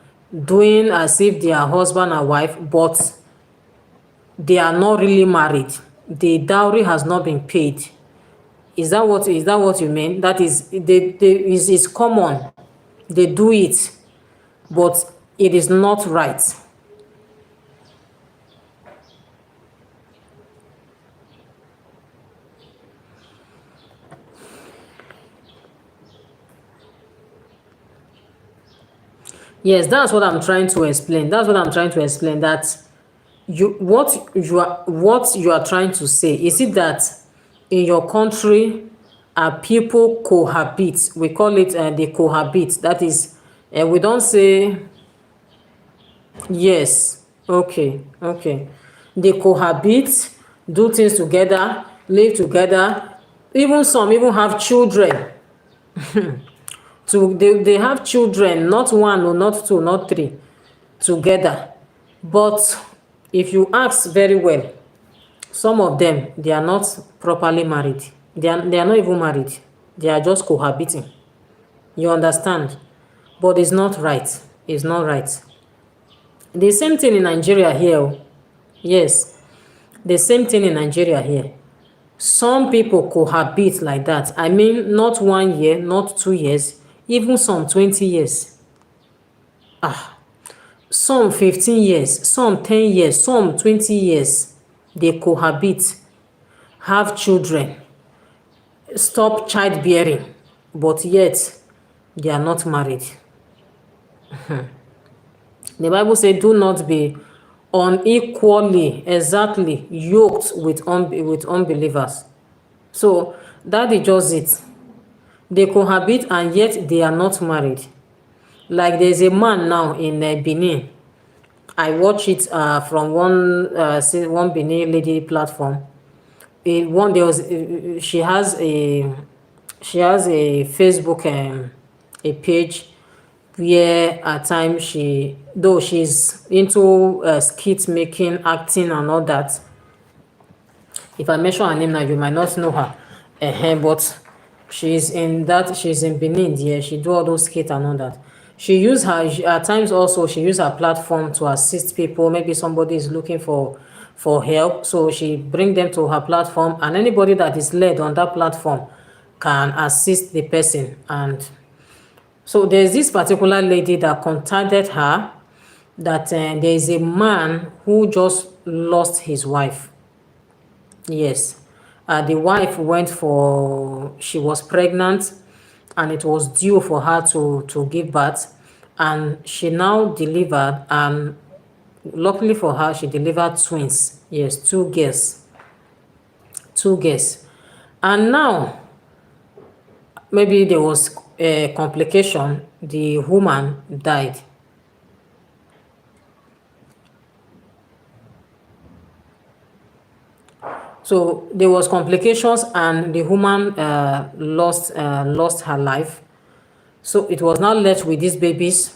doing as if they are husband and wife, but they are not really married? The dowry has not been paid. Is that what you mean? That is, is common. They do it, but it is not right. Yes, that's what I'm trying to explain. That's what I'm trying to explain. That what you are trying to say is it that in your country people cohabit? We call it they cohabit. That is, we don't say yes. Okay, okay. They cohabit, do things together, live together. Even some even have children. They have children, not one, or not two, not three, together. But if you ask very well, some of them, they are not properly married. They are not even married. They are just cohabiting. You understand? But it's not right. It's not right. The same thing in Nigeria here. Oh. Yes, the same thing in Nigeria here. Some people cohabit like that. I mean, not 1 year, not 2 years, even some 20 years. Some 15 years, some 10 years, some 20 years. They cohabit, have children, stop childbearing, but yet they are not married. The Bible says, do not be unequally, exactly, yoked with unbelievers. So that is just it. They cohabit and yet they are not married. Like there's a man now in Benin. I watch it from one Benin lady platform. One there was she has a Facebook a page where at times though she's into skit making, acting and all that. If I mention her name now, you might not know her. But she's in Benin, yeah. She do all those skits and all that. She use her at times also she use her platform to assist people. Maybe somebody is looking for help. So she bring them to her platform, and anybody that is led on that platform can assist the person. And so there's this particular lady that contacted her that there is a man who just lost his wife. Yes. The wife she was pregnant and it was due for her to give birth. And she now delivered, and luckily for her, she delivered twins. Yes, two girls. Two girls. And now, maybe there was a complication. The woman died. So there was complications and the woman lost her life. So it was now left with these babies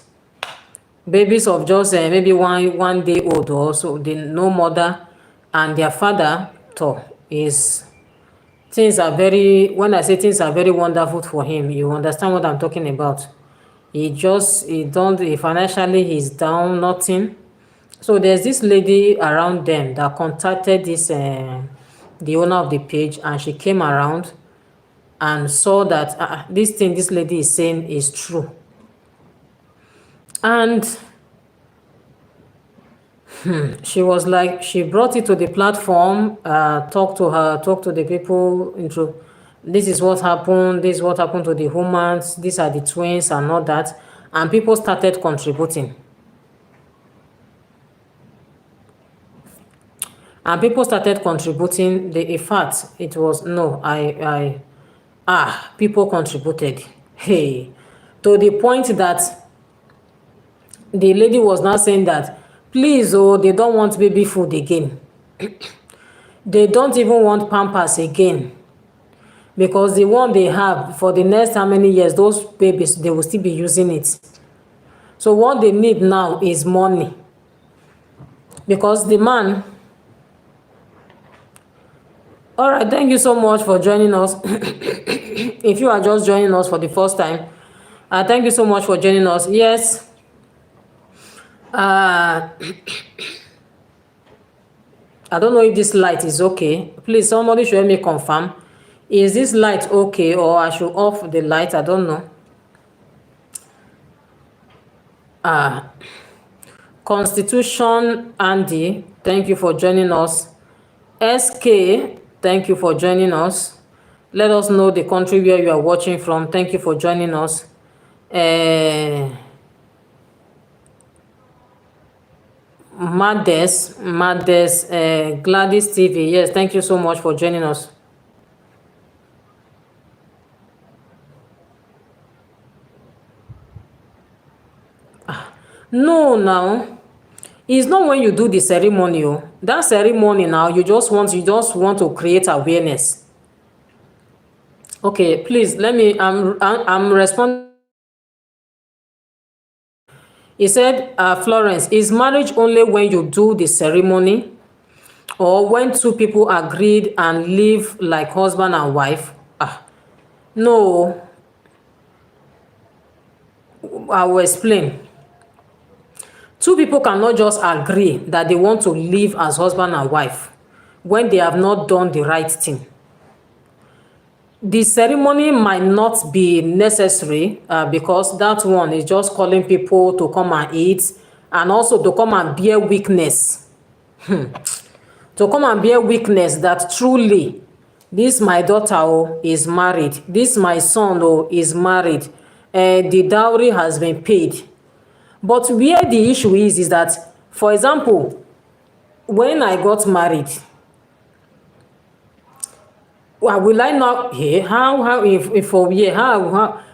of just maybe one day old, or so. They no mother, and their father is things are very, when I say things are very wonderful for him, you understand what I'm talking about. He financially he's down, nothing. So there's this lady around them that contacted the owner of the page, and she came around and saw that this thing this lady is saying is true. And she was like, she brought it to the platform, talked to the people, into this is what happened, this is what happened to the humans, these are the twins and all that. And people started contributing. And people started contributing. In fact, it was, no, people contributed. Hey, to the point that the lady was now saying that, please, oh, they don't want baby food again. They don't even want Pampers again. Because the one they have for the next how many years, those babies, they will still be using it. So what they need now is money. Because the man... All right, thank you so much for joining us. If you are just joining us for the first time, thank you so much for joining us. Yes. I don't know if this light is okay. Please, somebody should help me confirm. Is this light okay, or I should off the light? I don't know. Constitution Andy, thank you for joining us. SK, thank you for joining us. Let us know the country where you are watching from. Thank you for joining us. Maddes, Gladys TV. Yes, thank you so much for joining us. No, now it's not when you do the ceremony. That ceremony now, you just want to create awareness. Okay, please let me. I'm responding. He said, Florence, is marriage only when you do the ceremony, or when two people agreed and live like husband and wife? No. I will explain. Two people cannot just agree that they want to live as husband and wife when they have not done the right thing. The ceremony might not be necessary because that one is just calling people to come and eat, and also to come and bear witness. To come and bear witness that truly this my daughter is married, this my son is married, the dowry has been paid. But where the issue is that, for example, when I got married, will I not, how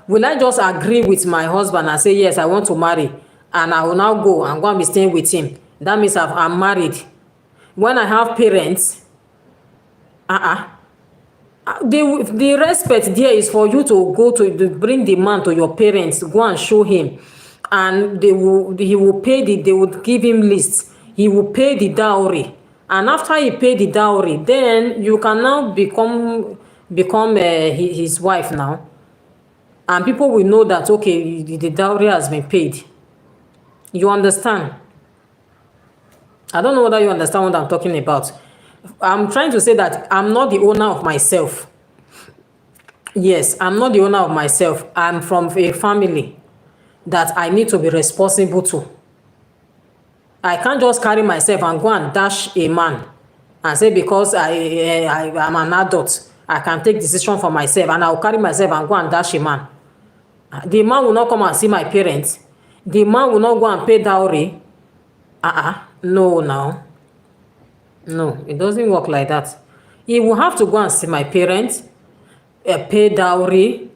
will I just agree with my husband and say, yes, I want to marry, and I will now go and be staying with him? That means I'm married. When I have parents, the respect there is for you to go to bring the man to your parents, go and show him, and they would give him lists. He will pay the dowry, and after he pay the dowry, then you can now become his wife now, and people will know that, okay, the dowry has been paid. You understand? I don't know whether you understand what I'm talking about. I'm trying to say that I'm not the owner of myself. Yes, I'm not the owner of myself. I'm from a family that I need to be responsible to. I can't just carry myself and go and dash a man and say, because I'm an adult, I can take decision for myself, and I'll carry myself and go and dash a man. The man will not come and see my parents. The man will not go and pay dowry. No, now. No, it doesn't work like that. He will have to go and see my parents, pay dowry.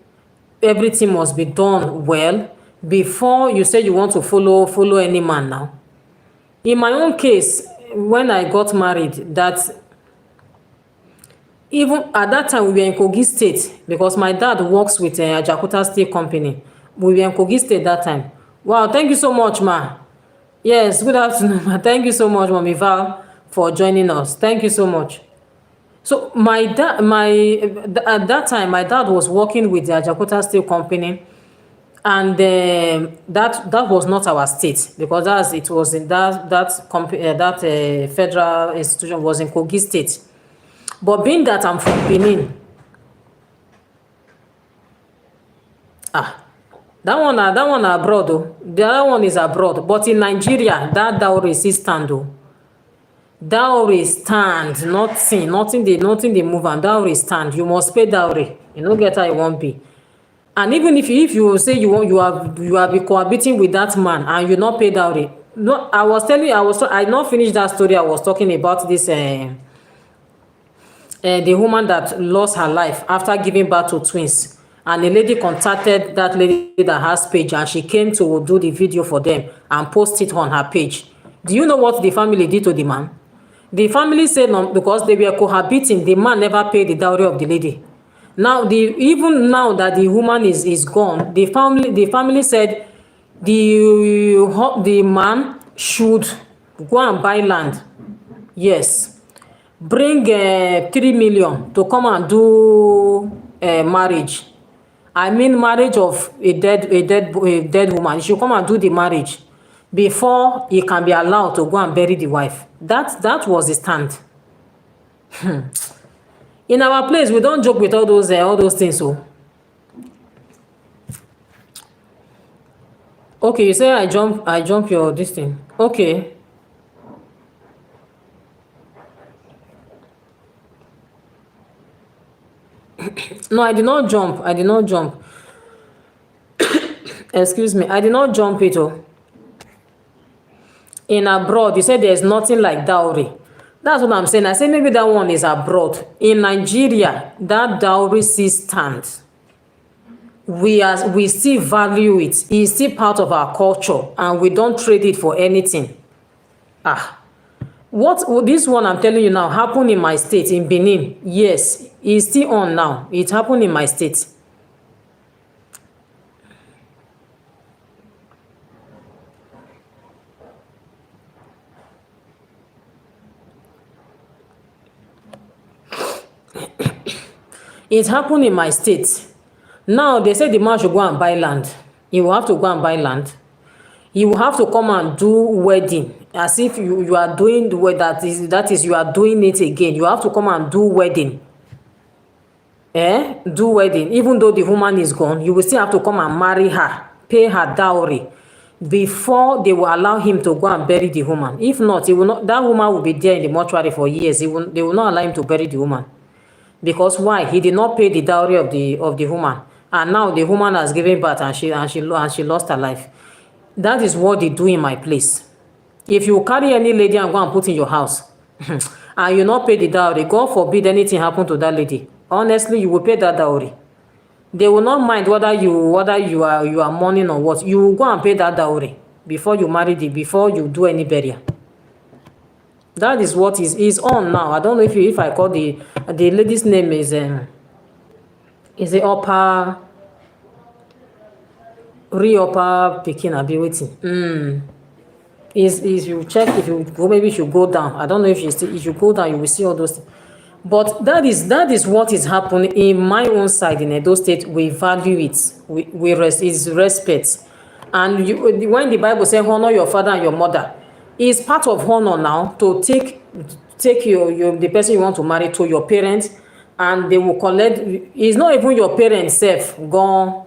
Everything must be done well before you say you want to follow any man now. In my own case, when I got married, that even at that time we were in Kogi State, because my dad works with a Jakarta Steel Company. We were in Kogi State that time. Wow, thank you so much, ma. Yes, good afternoon, ma. Thank you so much, Mommy Val, for joining us. Thank you so much. So at that time, my dad was working with the Jakarta Steel Company, and that was not our state, because it was in that federal institution was in Kogi State. But being that I'm from Benin, Ah, that one na abroad o. The other one is abroad, but in Nigeria that dowry still stand o. Dowry stand, nothing dey move am. Dowry stand, you must pay dowry. You no get how e wan be. And even if you say you are be cohabiting with that man and you no pay dowry, no, I was telling you, I not finish that story. I was talking about this the woman that lost her life after giving birth to twins, and a lady contacted that lady that has page, and she came to do the video for them and post it on her page. Do you know what the family did to the man? The family said no, because they were cohabiting, the man never paid the dowry of the lady. Now, even now that the woman is gone, the family said the man should go and buy land. Yes, bring 3 million to come and do marriage. I mean marriage of a dead woman. You should come and do the marriage before he can be allowed to go and bury the wife. That was the stand. In our place, we don't joke with all those things. So okay, you say I jump your this thing. Okay. No, I did not jump. Excuse me, I did not jump it. Oh. In abroad, you said there's nothing like dowry. That's what I'm saying. I say maybe that one is abroad. In Nigeria, that dowry still stands. We still value it. It's still part of our culture, and we don't trade it for anything. What this one I'm telling you now happened in my state, in Benin. Yes, it's still on now. It happened in my state. It happened in my state. Now they say the man should go and buy land. He will have to go and buy land. He will have to come and do wedding, as if you are doing the way that is you are doing it again. You have to come and do wedding. Do wedding. Even though the woman is gone, you will still have to come and marry her, pay her dowry before they will allow him to go and bury the woman. If not, that woman will be there in the mortuary for years. They will not allow him to bury the woman. Because why? He did not pay the dowry of the woman, and now the woman has given birth, and she lost her life. That is what they do in my place. If you carry any lady and go and put in your house and you not pay the dowry, God forbid anything happen to that lady, honestly, you will pay that dowry. They will not mind whether you are mourning or what. You will go and pay that dowry before you before you do any burial. That is what is on now. I don't know if I call the lady's name is the upper Pekin abi wetin. Is you check, if you go, maybe you should go down. I don't know if you go down, you will see all those things. But that is what is happening in my own side in Edo State. We value it. It's respect. And when the Bible says honor your father and your mother, it's part of honor now to take the person you want to marry to your parents, and they will collect. It's not even your parents self gone.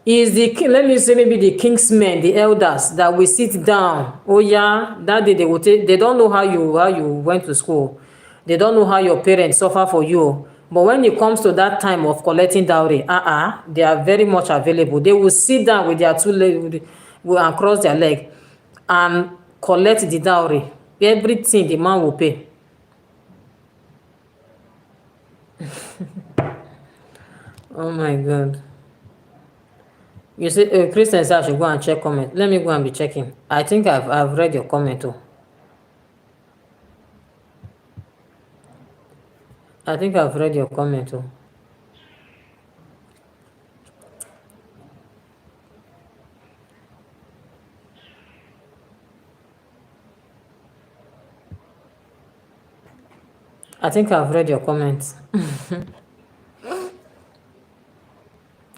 Is the king, let me say maybe the king's men, the elders that will sit down. Oh yeah, that day they will take. They don't know how you went to school. They don't know how your parents suffer for you. But when it comes to that time of collecting dowry, they are very much available. They will sit down with their two legs and cross their leg and collect the dowry. Everything the man will pay. Oh my God. You say Christian said I should go and check comment. Let me go and be checking. I think I've read your comment too. I think I've read your comment too. I think I've read your comments.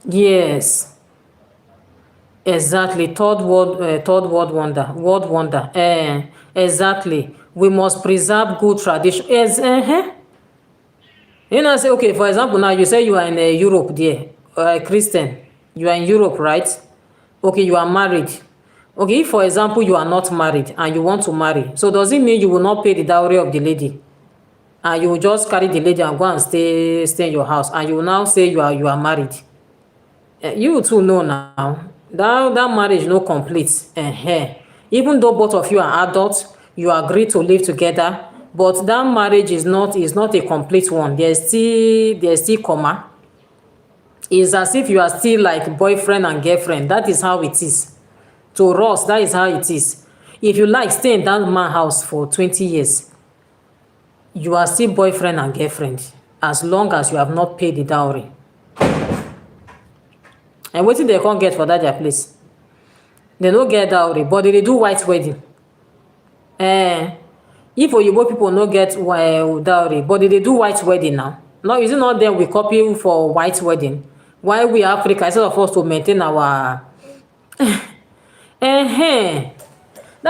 Yes. Exactly. Third world wonder. World wonder. Exactly. We must preserve good tradition. You know, say, okay, for example, now you say you are in Europe there, Christian. You are in Europe, right? Okay, you are married. Okay, if for example you are not married and you want to marry, so does it mean you will not pay the dowry of the lady, and you will just carry the lady and go and stay in your house, and you will now say you are married? You too know now that marriage no complete. Even though both of you are adults, you agree to live together, but that marriage is not a complete one. There's still comma. It's as if you are still like boyfriend and girlfriend. That is how it is. To us, that is how it is. If you like stay in that man house for 20 years, you are still boyfriend and girlfriend, as long as you have not paid the dowry. And wetin dem come get for that their place? They no get dowry, but they do white wedding. If oyibo people no get dowry, but they do white wedding now. No, is it not them we copy for white wedding? Why we Africa, instead of us to maintain our that's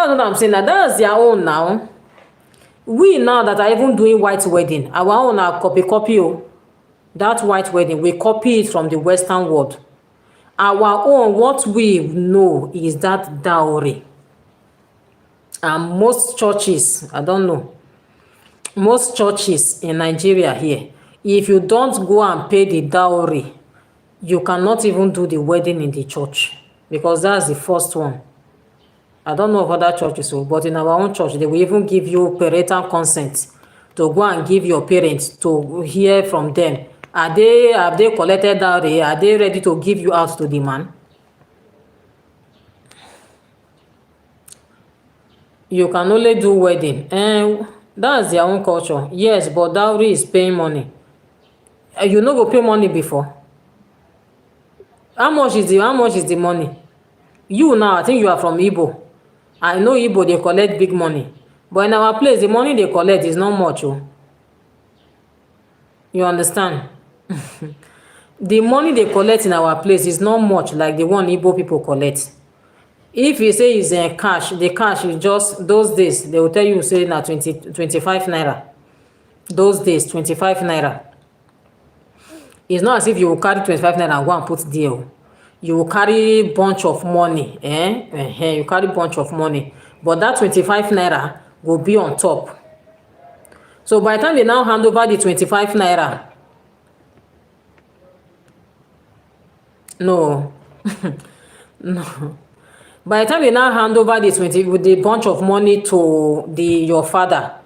what I'm saying. Now that's their own now. We now that are even doing white wedding, our own are copy. That white wedding, we copy it from the Western world. Our own, what we know is that dowry. And most churches, I don't know, most churches in Nigeria here, if you don't go and pay the dowry, you cannot even do the wedding in the church, because that's the first one. I don't know of other churches, but in our own church, they will even give you parental consent to go and give your parents to hear from them. Have they collected dowry? Are they ready to give you out to the man? You can only do wedding. That's their own culture. Yes, but dowry is paying money. You no go pay money before. How much is the money? You now, I think you are from Igbo. I know Igbo, they collect big money. But in our place, the money they collect is not much. You understand? The money they collect in our place is not much like the one Igbo people collect. If you say it's cash, the cash is just, those days, they will tell you, say, na 25 naira. Those days, 25 naira. It's not as if you will carry 25 naira and go and put there. You will carry bunch of money. You carry bunch of money. But that 25 naira will be on top. So by the time they now hand over the 25 naira, no. No. By the time they now hand over the bunch of money to your father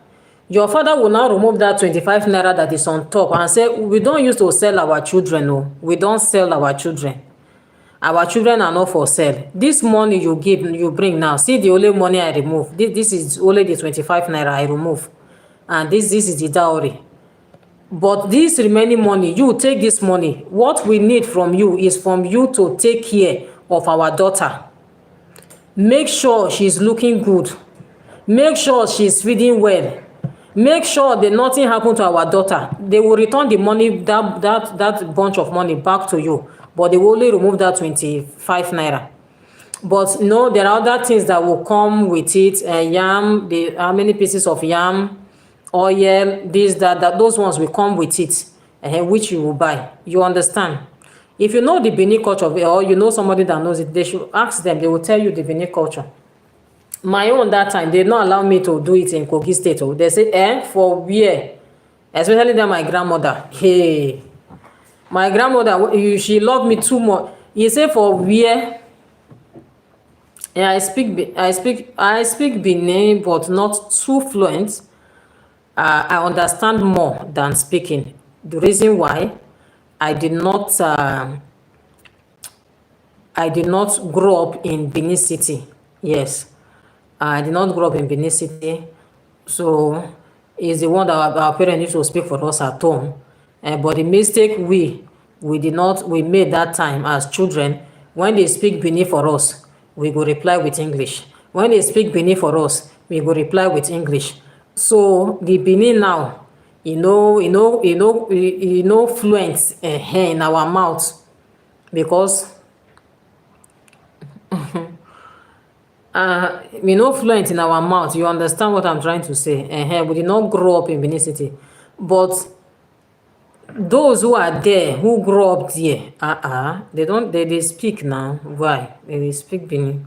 will now remove that 25 naira that is on top and say, we don't use to sell our children. No, we don't sell our children. Our children are not for sale. This money you bring now, see the only money I remove. This is only the 25 naira I remove. And this is the dowry. But this remaining money, you take this money. What we need from you is from you to take care of our daughter. Make sure she's looking good. Make sure she's feeding well. Make sure that nothing happened to our daughter. They will return the money, that bunch of money back to you. But they will only remove that 25 naira. But no, there are other things that will come with it. Yam, how many pieces of yam, oil, this, that, those ones will come with it, which you will buy. You understand? If you know the Benin culture, or you know somebody that knows it, they should ask them. They will tell you the Benin culture. My own that time, they did not allow me to do it in Kogi State. They say, for where? Especially that my grandmother. Hey, my grandmother, she loved me too much. He said, for where? Yeah, I speak Benin, but not too fluent. I understand more than speaking. The reason why I did not grow up in Benin City. Yes, I did not grow up in Benin City, so it's the one that our parents used to speak for us at home. But the mistake we made that time as children, when they speak Benin for us, we go reply with English. When they speak Benin for us, we go reply with English. So the Benin now, fluent in our mouth, because fluent in our mouth. You understand what I'm trying to say? We did not grow up in Benin City, but those who are there, who grow up there, they don't, they speak now. Why? They speak Benin.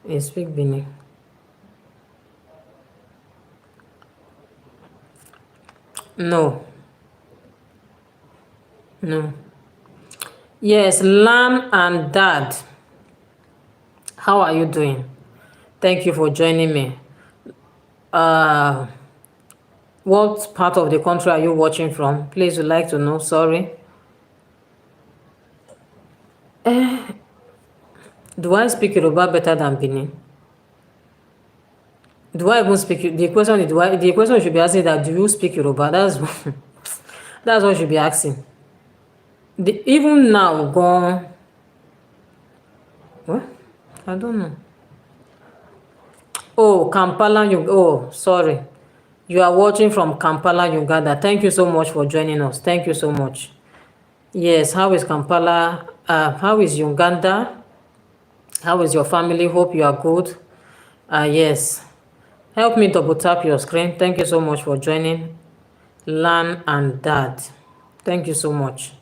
They speak Benin. No, no. Yes, Lam and Dad. How are you doing? Thank you for joining me. Uh, what part of the country are you watching from? Please, would like to know. Sorry. Do I speak Yoruba better than Benin? Do I even speak? The question is, the question should be asking that, do you speak Yoruba? That's that's what you should be asking. Even now, gone. What? I don't know. Oh, Kampala, oh, sorry. You are watching from Kampala, Uganda. Thank you so much for joining us. Thank you so much. Yes, how is Kampala? How is Uganda? How is your family? Hope you are good. Yes. Help me double tap your screen. Thank you so much for joining. Lan and Dad. Thank you so much.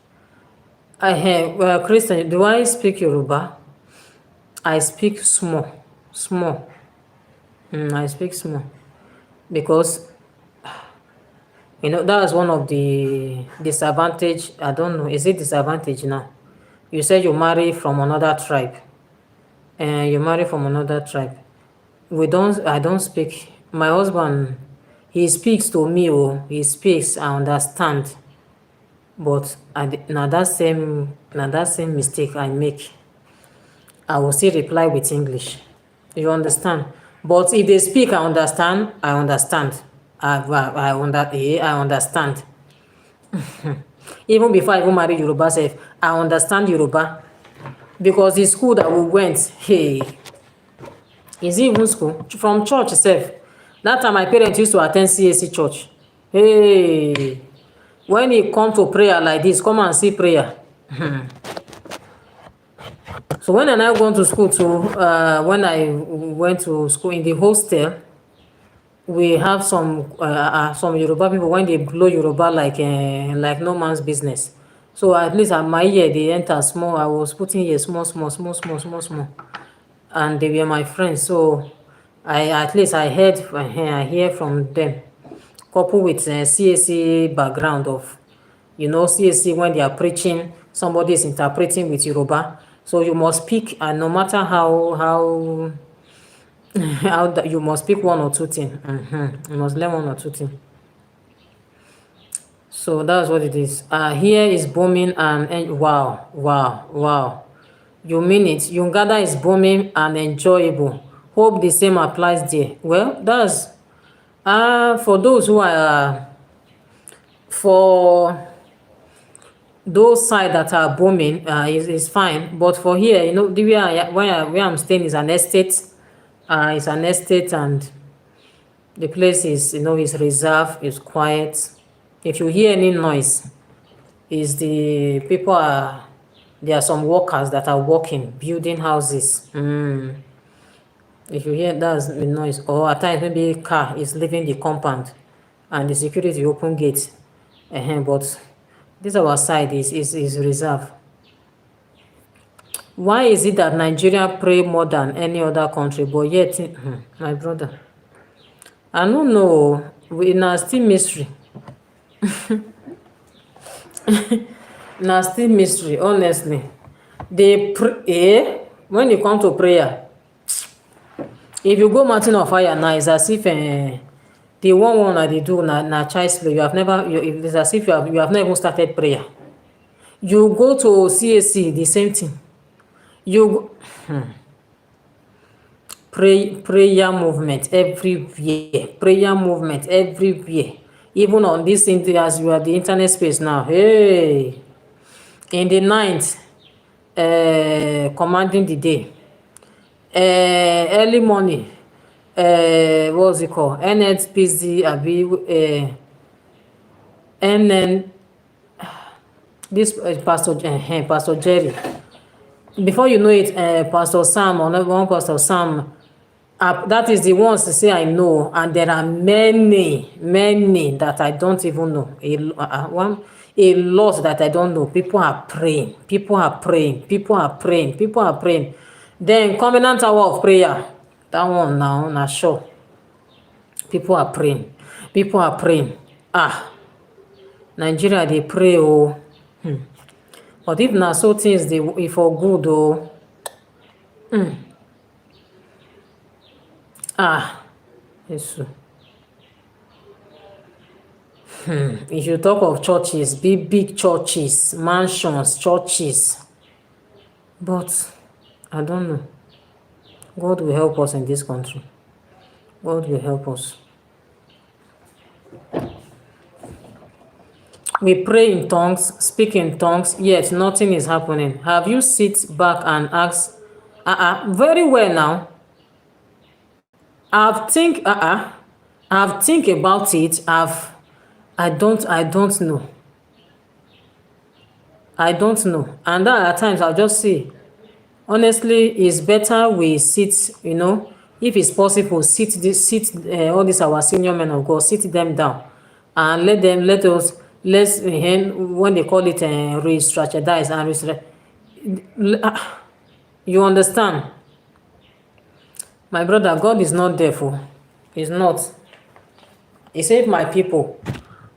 Christian, do I speak Yoruba? I speak small. Small. I speak small. Because, that was one of the disadvantage. I don't know. Is it disadvantage now? You said you marry from another tribe. And you marry from another tribe. I don't speak. My husband, he speaks to me. Oh, he speaks. I understand. But now that same mistake I make, I will still reply with English. You understand? But if they speak, I understand. I understand. I understand. Even before I even marry Yoruba self, I understand Yoruba. Because the school that we went, hey, is it even school? From church itself. That time my parents used to attend CAC church. Hey, when it come to prayer like this, come and see prayer. So when I now gone to school too, when I went to school in the hostel, we have some Yoruba people when they blow Yoruba like no man's business. So at least at my ear they enter small. I was putting here small, and they were my friends. So at least I hear from them. Coupled with CAC background of, CAC when they are preaching, somebody is interpreting with Yoruba. So you must speak, and no matter how how that, you must speak one or two things. You must learn one or two things. So that's what it is. Here is booming and wow. You mean it? Uganda is booming and enjoyable. Hope the same applies there. Well, that's for those who are for those sides that are booming, is fine. But for here, the where I'm staying is an estate. It's an estate, and the place is reserved, is quiet. If you hear any noise, is the people there are some workers that are working, building houses. If you hear that's the noise, or at times maybe a car is leaving the compound and the security open gate. But this our side is reserved. Why is it that Nigeria pray more than any other country, but yet, my brother, I don't know. We now still mystery. Now still mystery, honestly. They pray, when you come to prayer, if you go mountain of fire now, it's as if the one that they do na child's play. It's as if you have not even started prayer. You go to CAC, the same thing. You prayer movement everywhere. Prayer movement everywhere. Even on this thing, as you are the internet space now. Hey, in the night, commanding the day. Early morning, what's it called? NHPC, NN, this Pastor Jerry. Before you know it, Pastor Sam, or one Pastor Sam, That is the ones to say I know, and there are many, many that I don't even know. A lot that I don't know. People are praying. People are praying. People are praying. People are praying. Then covenant hour of prayer. That one now, na sure. People are praying. People are praying. Nigeria they pray oh. But if na so things dey for good oh. Jesus. If you talk of churches, big, big churches, mansions, churches, but I don't know. God will help us in this country. God will help us. We pray in tongues, speak in tongues, yet nothing is happening. Have you sit back and asked, very well now. I've think about it. I don't know. I don't know. And that at times I'll just say, honestly, it's better we sit, if it's possible, all these our senior men of God, sit them down and let's when they call it re-strategize you understand? My brother, God is not there for. He's not. He said, my people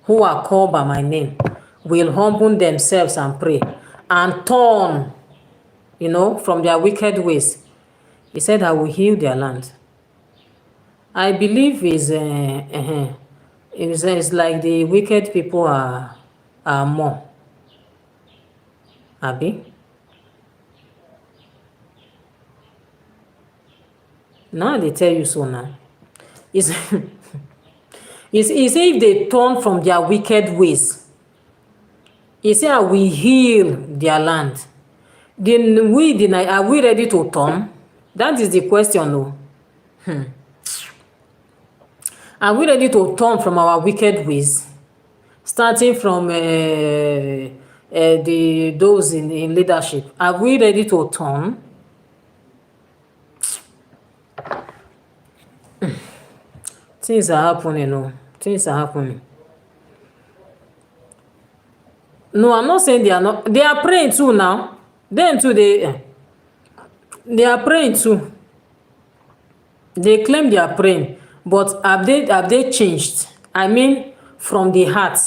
who are called by my name will humble themselves and pray and turn, from their wicked ways. He said, I will heal their land. I believe it's like the wicked people are more. Abi? Now they tell you so now. It's, it's if they turn from their wicked ways. He said, I will heal their land. Then are we ready to turn? That is the question, though. Are we ready to turn from our wicked ways? Starting from those in leadership. Are we ready to turn? Things are happening, no. Things are happening. No, I'm not saying they are not. They are praying too now. Then too, they are praying too. They claim they are praying, but have they changed? I mean, from the heart.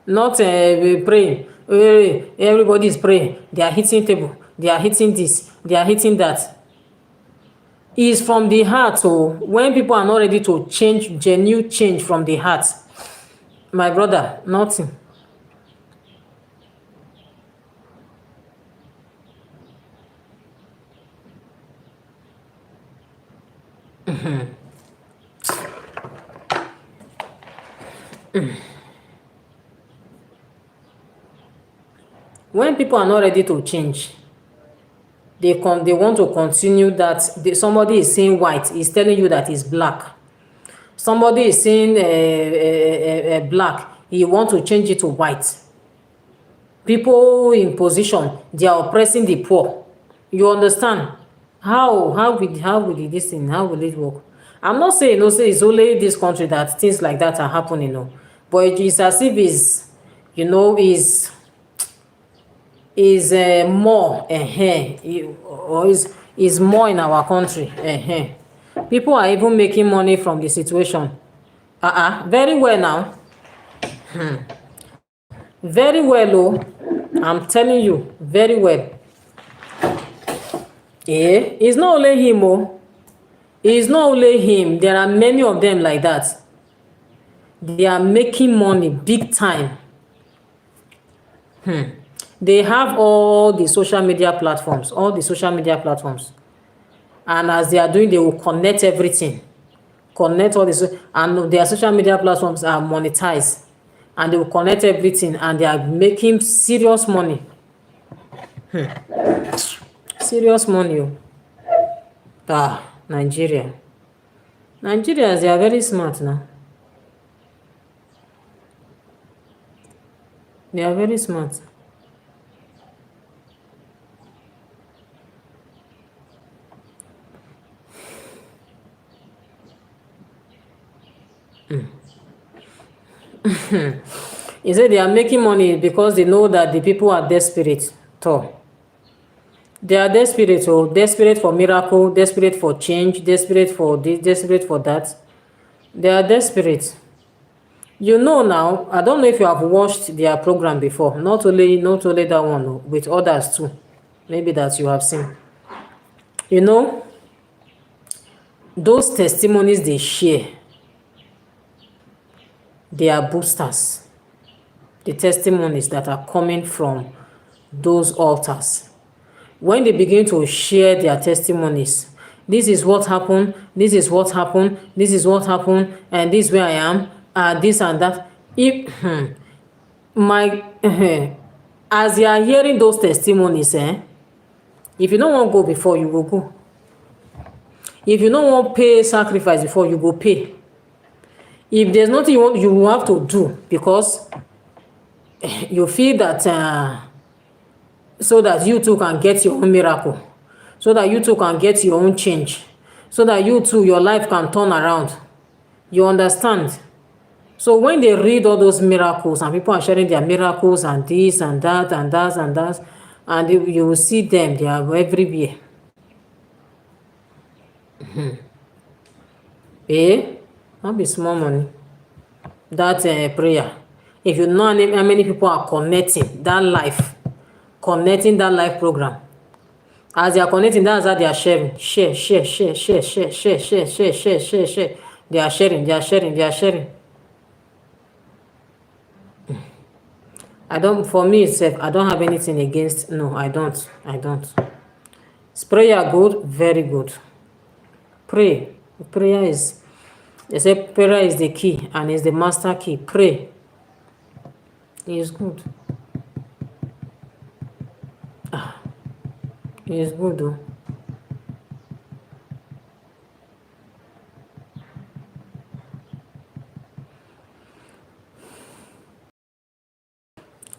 Not praying. Everybody is praying. They are hitting table. They are hitting this. They are hitting that. It's from the heart. So when people are not ready to change, genuine change from the heart, my brother, nothing. When people are not ready to change, they want to continue that. Somebody is saying white, is telling you that it's black. Somebody is saying black, he want to change it to white. People in position, they are oppressing the poor. You understand? How will this thing, how will it work? I'm not saying it's only this country that things like that are happening, no. But it's as if is more or is more in our country. People are even making money from the situation. Very well now. Very well, oh. I'm telling you, very well. It's not only him, oh. It's not only him. There are many of them like that. They are making money big time. They have all the social media platforms, and as they are doing, they will connect everything, connect all this, and their social media platforms are monetized, and they will connect everything, and they are making serious money. Serious money. Nigerians, they are very smart now. They are very smart. He said they are making money because they know that the people are desperate. So they are desperate, oh, desperate for miracle, desperate for change, desperate for this, desperate for that. They are desperate. You know now, I don't know if you have watched their program before. Not only that one, oh, with others too. Maybe that you have seen. You know, those testimonies they share, they are boosters. The testimonies that are coming from those altars. When they begin to share their testimonies, this is what happened, this is what happened, this is what happened, and this is where I am, this and that. If my as you are hearing those testimonies, if you don't want to go before, you will go. If you don't want pay sacrifice before, you go pay. If there's nothing you want, you will have to do because you feel that so that you too can get your own miracle, so that you too can get your own change, so that you too, your life can turn around. You understand? So when they read all those miracles and people are sharing their miracles and this and that and that and that, and you will see them, they are everywhere. Not be small money. That prayer. If you know how many people are connecting that life program, as they are connecting, that's how they are sharing. Share. They are sharing. For me itself, I don't have anything against, no, I don't. Is prayer good? Very good. Prayer is, they say prayer is the key and is the master key. Pray. It is good. It is good though.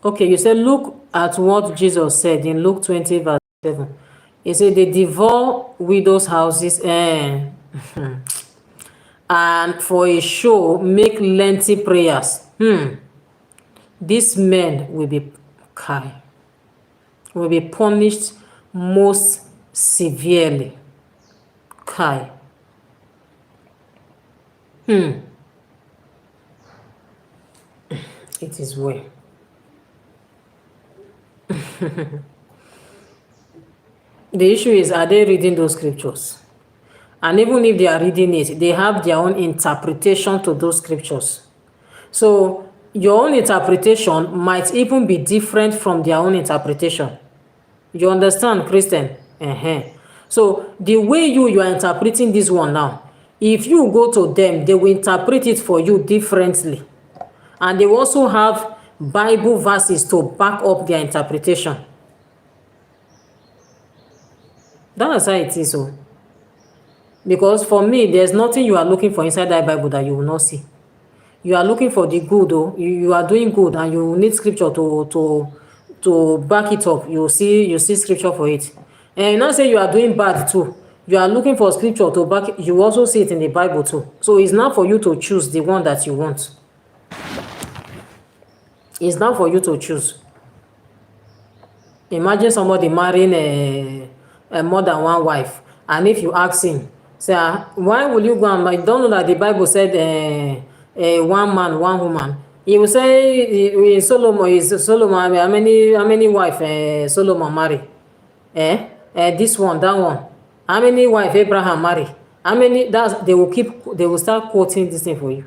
Okay, you said look at what Jesus said in Luke 20 verse 7. He said they devour widows' houses and for a show make lengthy prayers. These men will be punished most severely. It is well. The issue is, are they reading those scriptures? And even if they are reading it, they have their own interpretation to those scriptures. So your own interpretation might even be different from their own interpretation. You understand, Christian? So the way you are interpreting this one now, if you go to them, they will interpret it for you differently. And they also have Bible verses to back up their interpretation. That's how it is. So, because for me, there's nothing you are looking for inside that Bible that you will not see. You are looking for the good, though. You are doing good, and you need scripture to back it up. You see scripture for it. And you not say you are doing bad too. You are looking for scripture to back it. You also see it in the Bible too. So it's not for you to choose the one that you want. It's not for you to choose. Imagine somebody marrying a more than one wife, and if you ask him, say, why will you go and you don't know that the Bible said one man, one woman? He will say Solomon. How many wife Solomon marry? This one, that one. How many wife Abraham marry? How many? They will start quoting this thing for you.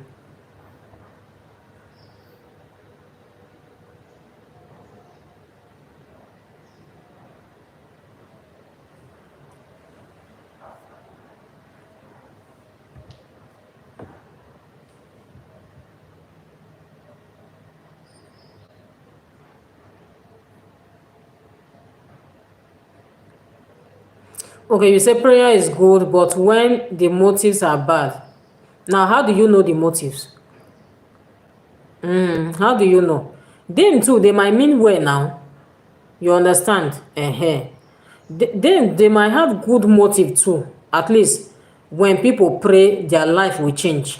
Okay, you say prayer is good, but when the motives are bad. Now, how do you know the motives? How do you know? Them too, they might mean well now. You understand? Then they might have good motive too. At least when people pray, their life will change.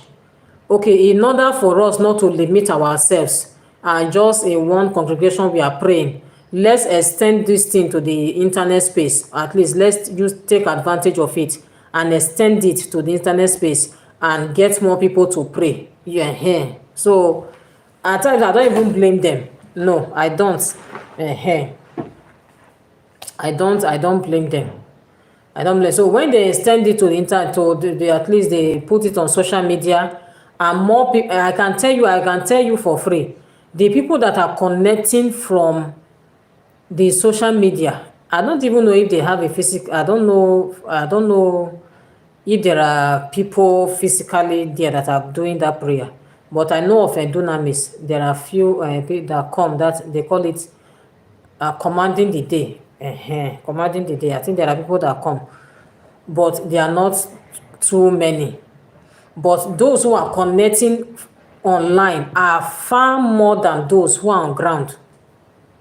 okay, in order for us not to limit ourselves and just in one congregation we are praying, let's extend this thing to the internet space. At least let's just take advantage of it and extend it to the internet space and get more people to pray. Yeah. So at times I don't even blame them. No, I don't. I don't blame them. I don't blame. So when they extend it to the internet, at least they put it on social media, and more people, I can tell you for free, the people that are connecting from the social media, I don't even know if they have a physical. I don't know if there are people physically there that are doing that prayer. But I know of a dunamis. There are few people that come, that they call it commanding the day. Commanding the day. I think there are people that come, but they are not too many. But those who are connecting online are far more than those who are on ground.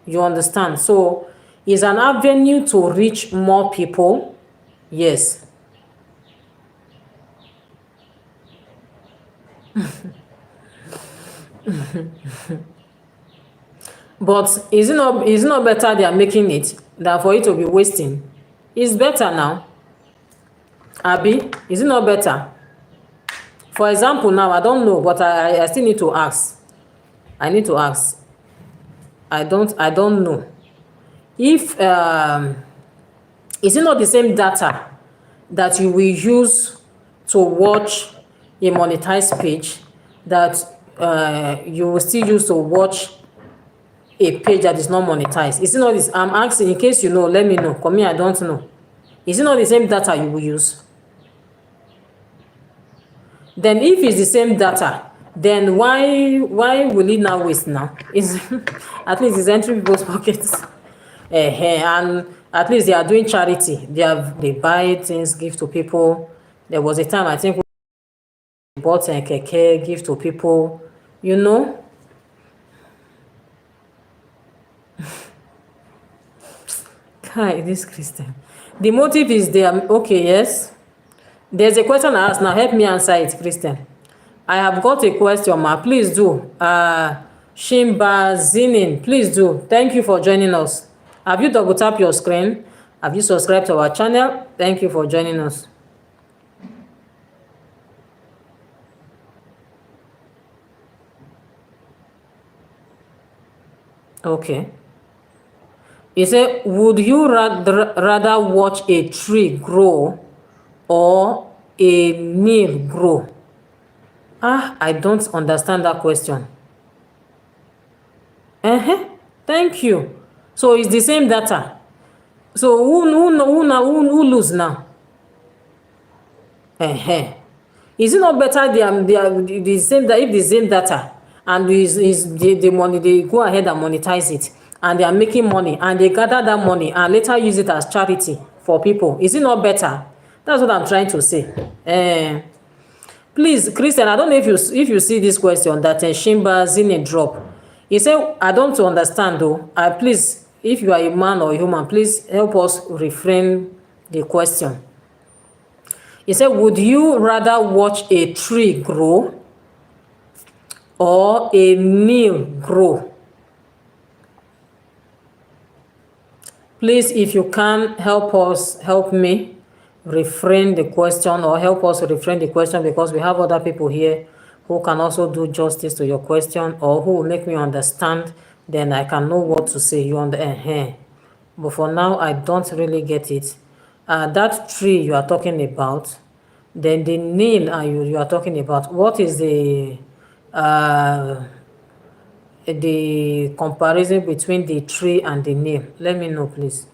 You understand? So it's an avenue to reach more people. Yes. But is it not better they are making it than for it to be wasting? It's better now. Abi, is it not better? For example, now I don't know, but I still need to ask. I need to ask. I don't know. If is it not the same data that you will use to watch a monetized page that you will still use to watch a page that is not monetized? Is it not this? I'm asking in case you know, let me know. For me, I don't know. Is it not the same data you will use? Then if it's the same data, then why will it now waste now? Is at least it's entering people's pockets. And at least they are doing charity. They buy things, give to people. There was a time I think we bought a keke, give to people. You know. Hi, this Christian. The motive is there. Okay, yes. There's a question I asked now. Help me answer it, Christian. I have got a question, ma. Please do. Shimba Zinin, please do. Thank you for joining us. Have you double tap your screen? Have you subscribed to our channel? Thank you for joining us. Okay. He said, would you rather watch a tree grow or a meal grow? I don't understand that question. Thank you. So it's the same data. So who lose now? Is it not better they are the same, that if the same data and is the money, they go ahead and monetize it and they are making money and they gather that money and later use it as charity for people? Is it not better? That's what I'm trying to say. Please, Christian, I don't know if you see this question that Shimba Zine drop. He said, I don't understand though. Please, if you are a man or a human, please help us reframe the question. He said, would you rather watch a tree grow or a meal grow? Please, if you can help me reframe the question, or help us reframe the question, because we have other people here who can also do justice to your question, or who will make me understand, then I can know what to say. You understand? But for now, I don't really get it. That tree you are talking about, then the nail you are talking about, what is the comparison between the tree and the nail? Let me know, please.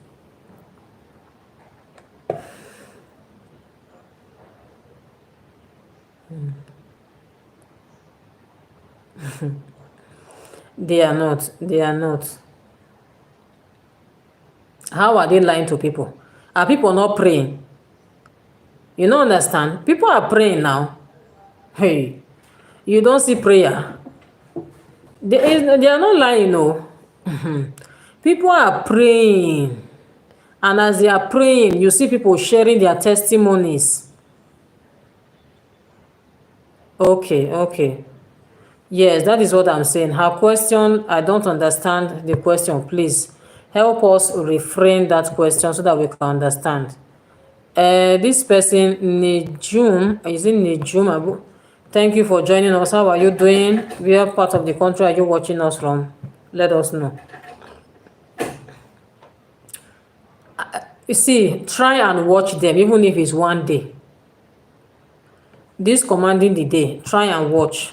They are not. They are not. How are they lying to people? Are people not praying? You don't understand? People are praying now. Hey, you don't see prayer. They are not lying, no. People are praying. And as they are praying, you see people sharing their testimonies. Okay, okay. Yes, that is what I'm saying. Her question, I don't understand the question. Please help us reframe that question so that we can understand. This person, Nijum, is it Nijum Abu? Thank you for joining us. How are you doing? Where part of the country are you watching us from? Let us know. You see, try and watch them, even if it's one day. This commanding the day, try and watch.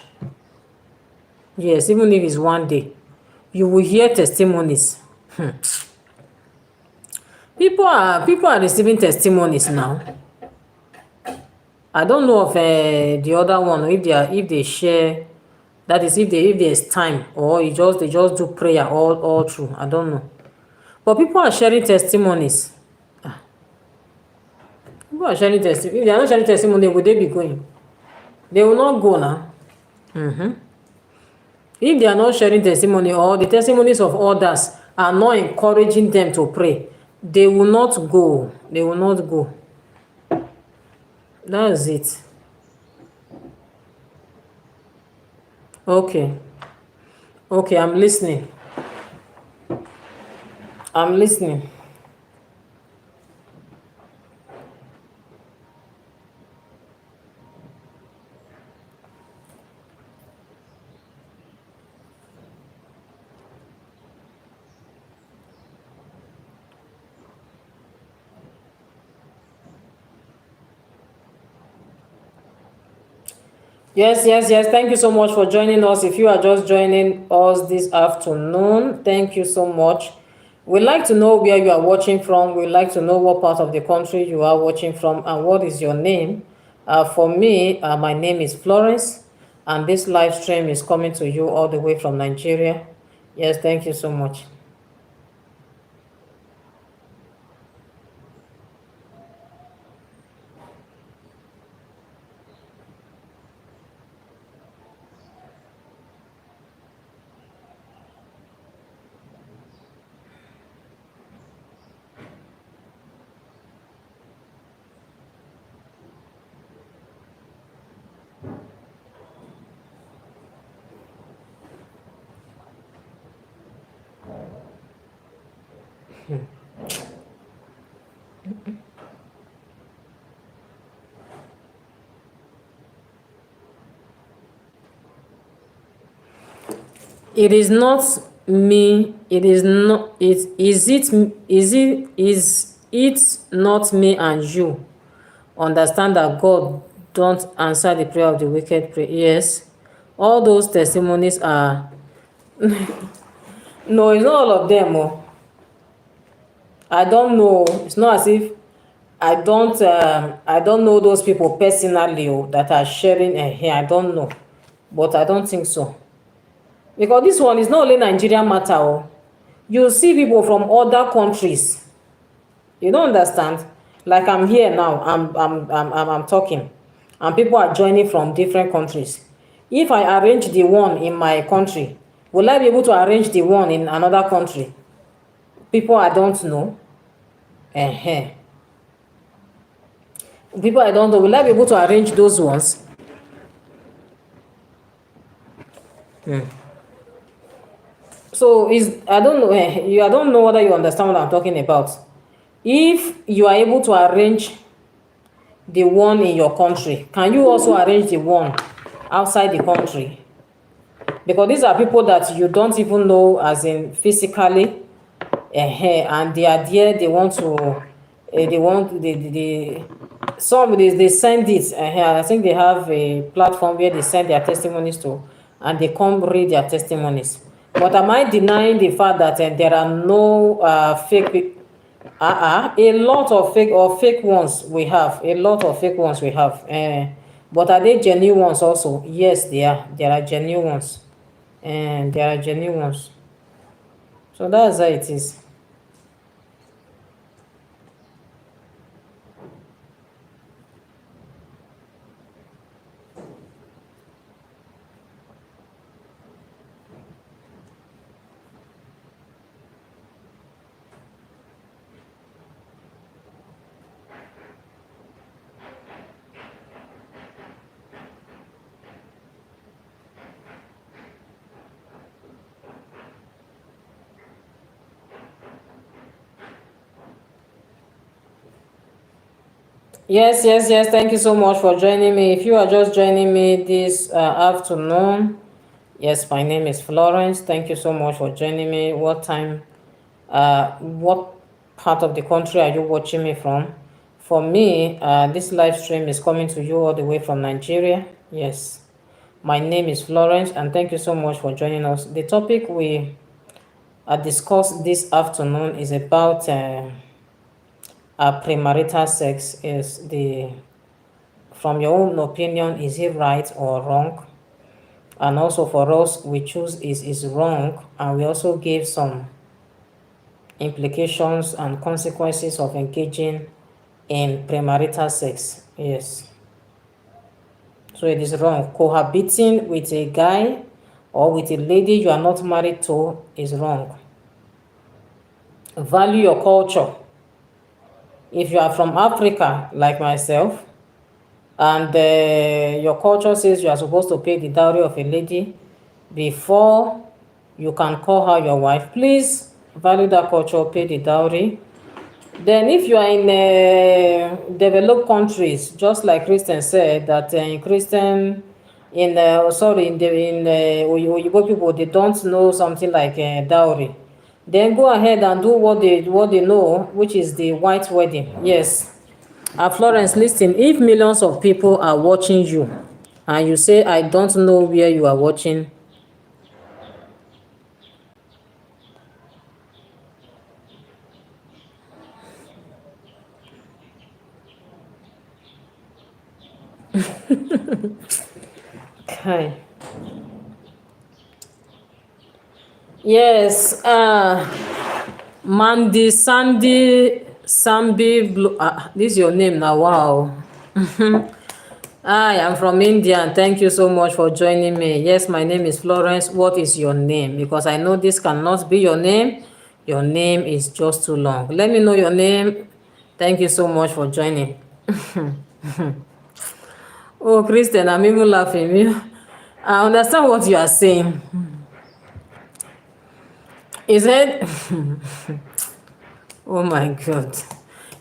Yes, even if it's one day. You will hear testimonies. People are receiving testimonies now. I don't know of the other one, if they share, that is if there's time, or they just do prayer all through. I don't know. But people are sharing testimonies. People are sharing testimony. If they are not sharing testimony, would they be going? They will not go now. If they are not sharing testimony, or the testimonies of others are not encouraging them to pray, they will not go. They will not go. That's it. Okay. Okay, I'm listening. I'm listening. Yes, yes, yes. Thank you so much for joining us. If you are just joining us this afternoon, thank you so much. We'd like to know where you are watching from. We'd like to know what part of the country you are watching from and what is your name. For me, my name is Florence, and this live stream is coming to you all the way from Nigeria. Yes, thank you so much. It is not me. It is not. Is it not me and you? Understand that God don't answer the prayer of the wicked. Yes, all those testimonies are, no, it's not all of them. Oh. I don't know. It's not as if I don't know those people personally, oh, that are sharing here. I don't know, but I don't think so, because this one is not only Nigerian matter. Oh. You see people from other countries. You don't understand. Like I'm here now, I'm talking, and people are joining from different countries. If I arrange the one in my country, will I be able to arrange the one in another country? People I don't know. uh People I don't know, will I be able to arrange those ones? So is I don't know. I don't know whether you understand what I'm talking about. If you are able to arrange the one in your country, can you also arrange the one outside the country? Because these are people that you don't even know as in physically, and they are there. They want to they want some they send it. I think they have a platform where they send their testimonies to, and they come read their testimonies. But am I denying the fact that there are no a lot of fake ones we have, a lot of fake ones we have, but are they genuine ones also? Yes, there are genuine ones, and there are genuine ones. So that's how it is. Yes, yes, yes. Thank you so much for joining me. If you are just joining me this afternoon, yes, my name is Florence. Thank you so much for joining me. What part of the country are you watching me from? For me, this live stream is coming to you all the way from Nigeria. Yes, my name is Florence, and thank you so much for joining us. The topic we discussed this afternoon is about premarital sex. Is the From your own opinion, is it right or wrong? And also for us, we choose is wrong, and we also gave some implications and consequences of engaging in premarital sex. Yes. So it is wrong. Cohabiting with a guy or with a lady you are not married to is wrong. Value your culture. If you are from Africa, like myself, and your culture says you are supposed to pay the dowry of a lady before you can call her your wife, please value that culture, pay the dowry. Then if you are in developed countries, just like Christian said, that in Christian, in Oyibo people, they don't know something like dowry. Then go ahead and do what they know, which is the white wedding. Yes. Florence, listen, if millions of people are watching you and you say, I don't know where you are watching, hi. Yes, Mandy, Sandy, Sambi, Blue, this is your name now, wow. Hi, I'm from India, and thank you so much for joining me. Yes, my name is Florence. What is your name? Because I know this cannot be your name. Your name is just too long. Let me know your name. Thank you so much for joining. Oh, Christian, I'm even laughing. I understand what you are saying. He said, oh my God.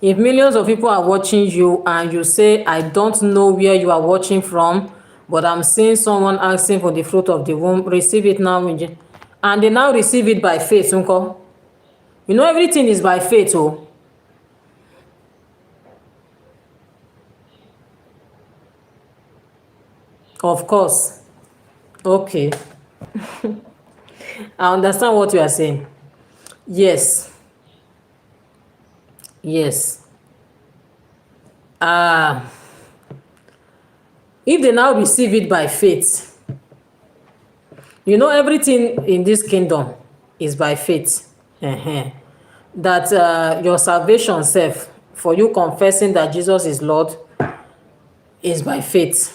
If millions of people are watching you and you say, I don't know where you are watching from, but I'm seeing someone asking for the fruit of the womb, receive it now. And they now receive it by faith, uncle. You know, everything is by faith, oh. Of course. Okay. I understand what you are saying. Yes. Yes. If they now receive it by faith, you know, everything in this kingdom is by faith. That your salvation self, for you confessing that Jesus is Lord, is by faith.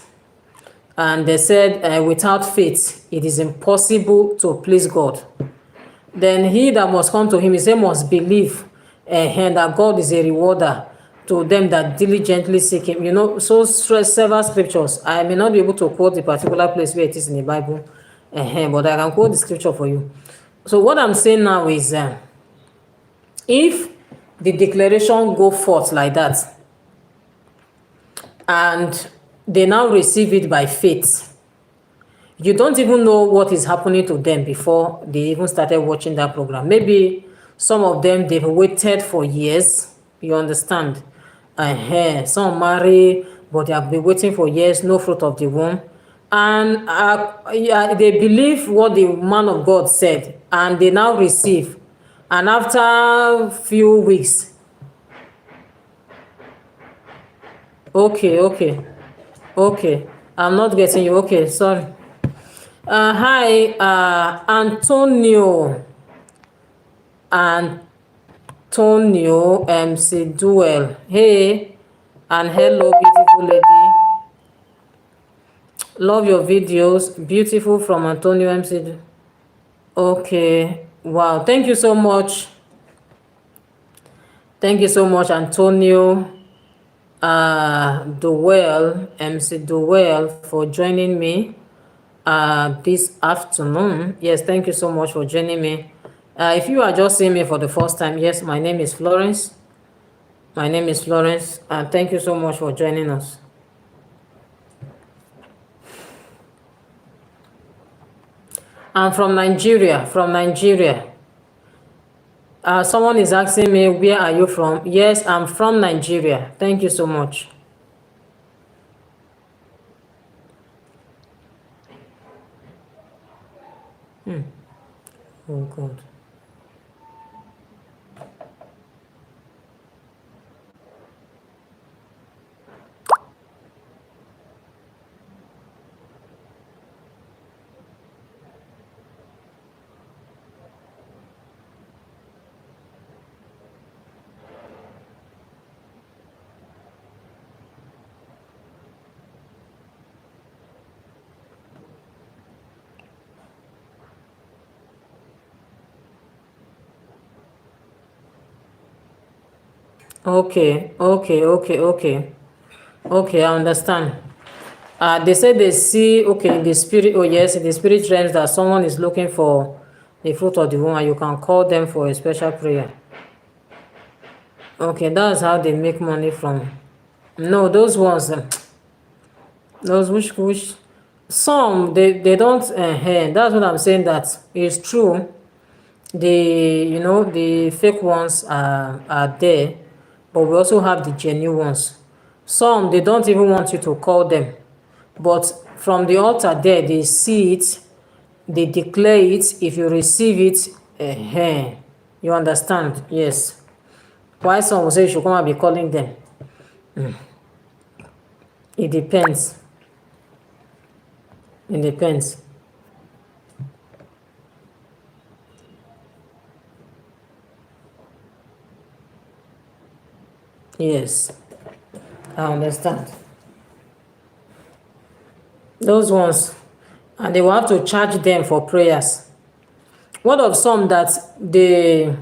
And they said, without faith, it is impossible to please God. Then he that must come to him, he said, must believe and that God is a rewarder to them that diligently seek him. You know, so several scriptures. I may not be able to quote the particular place where it is in the Bible, but I can quote the scripture for you. So what I'm saying now is, if the declaration go forth like that, and they now receive it by faith, you don't even know what is happening to them before they even started watching that program. Maybe some of them, they've waited for years, you understand. Some marry, but they have been waiting for years, no fruit of the womb. And yeah, they believe what the man of God said, and they now receive. And after few weeks, okay, okay, I'm not getting you. Okay, sorry. Hi, Antonio, MC Duel. Hey, and hello, beautiful lady. Love your videos. Beautiful from Antonio MC. Okay, wow. Thank you so much. Thank you so much, Antonio Duel, MC Duel, for joining me this afternoon. Yes, thank you so much for joining me. If you are just seeing me for the first time, yes, my name is Florence. My name is Florence, and thank you so much for joining us. I'm from Nigeria. From Nigeria. Someone is asking me, where are you from? Yes, I'm from Nigeria. Thank you so much. Oh, God. Okay, okay, okay, okay. Okay, I understand. They say they see, okay, in the spirit, oh yes, in the spirit realms that someone is looking for the fruit of the womb and you can call them for a special prayer. Okay, that's how they make money from. No, those ones, those which, some, they don't, that's what I'm saying, that is true. The fake ones are there, but we also have the genuine ones. Some, they don't even want you to call them, but from the altar there, they see it, they declare it. If you receive it, you understand? Yes. Why some will say you should come and be calling them? It depends. It depends. Yes, I understand. Those ones, and they will have to charge them for prayers. What of some that there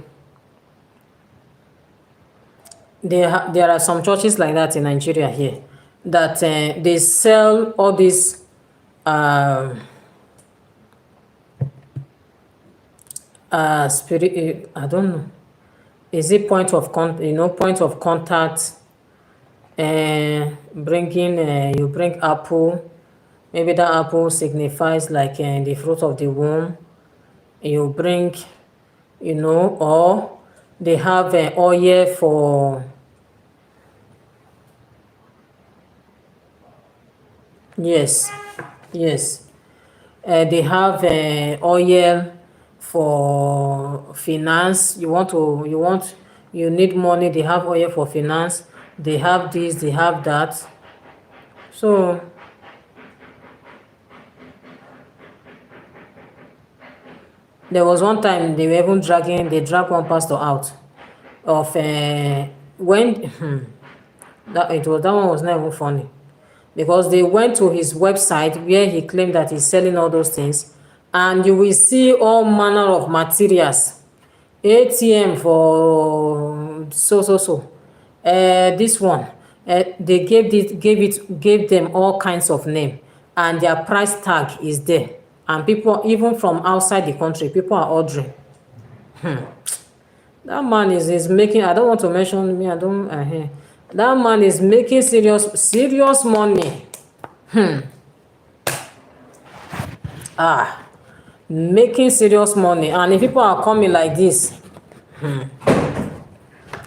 are some churches like that in Nigeria here, that they sell all these um spirit, I don't know, is it point of contact, bringing, you bring apple, maybe that apple signifies like the fruit of the womb. You bring, or they have oil for, yes, yes. They have oil for finance. You need money, they have oil for finance. They have this, they have that. So there was one time they were even they dragged one pastor out of when that one was not even funny, because they went to his website where he claimed that he's selling all those things, and you will see all manner of materials, ATM for so. This one, they gave them all kinds of name, and their price tag is there, and people even from outside the country, people are ordering. That man is making, I don't want to mention me, I don't that man is making serious money. Making serious money. And if people are coming like this,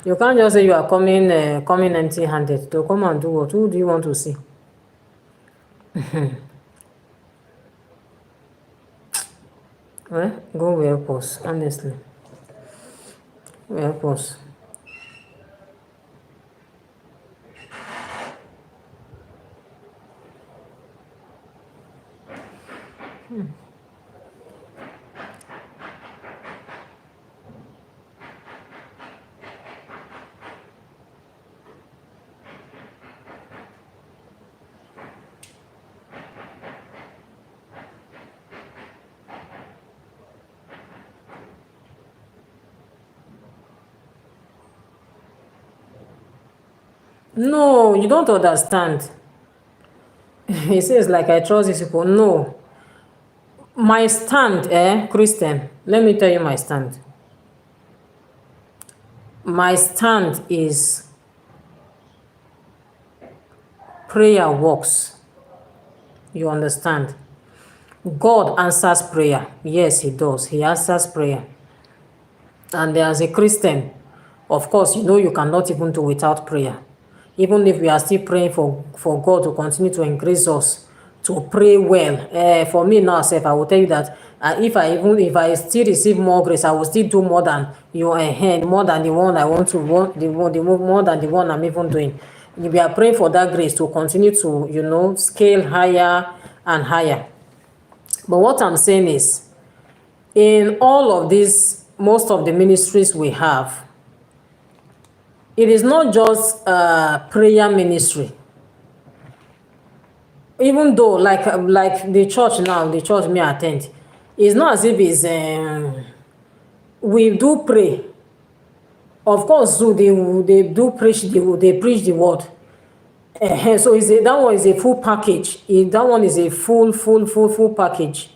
you can't just say you are coming empty handed. To come and do what? Who do you want to see? Well, God will help us, honestly. Will help us. No, you don't understand. He says, like, I trust these people. No. My stand, Christian, let me tell you my stand. My stand is prayer works. You understand? God answers prayer. Yes, he does. He answers prayer. And as a Christian, of course, you know you cannot even do without prayer. Even if we are still praying for God to continue to increase us to pray well. For me now, self, I will tell you that if I still receive more grace, I will still do more than your hand, more than the one I want to want, more than the one I'm even doing. We are praying for that grace to continue to, scale higher and higher. But what I'm saying is, in all of these, most of the ministries we have, it is not just prayer ministry. Even though, like the church now, the church me attend, it's not as if it's we do pray. Of course, so they do preach they preach the word. So that one is a full package. That one is a full package.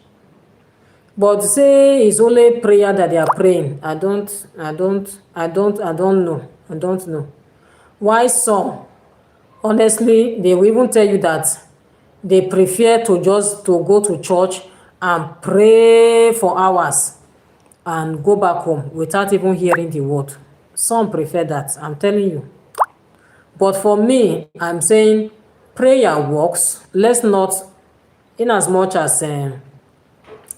But say it's only prayer that they are praying. I don't know. I don't know. Why some? Honestly, they will even tell you that they prefer to just to go to church and pray for hours and go back home without even hearing the word. Some prefer that, I'm telling you. But for me, I'm saying prayer works. Let's not, in as much as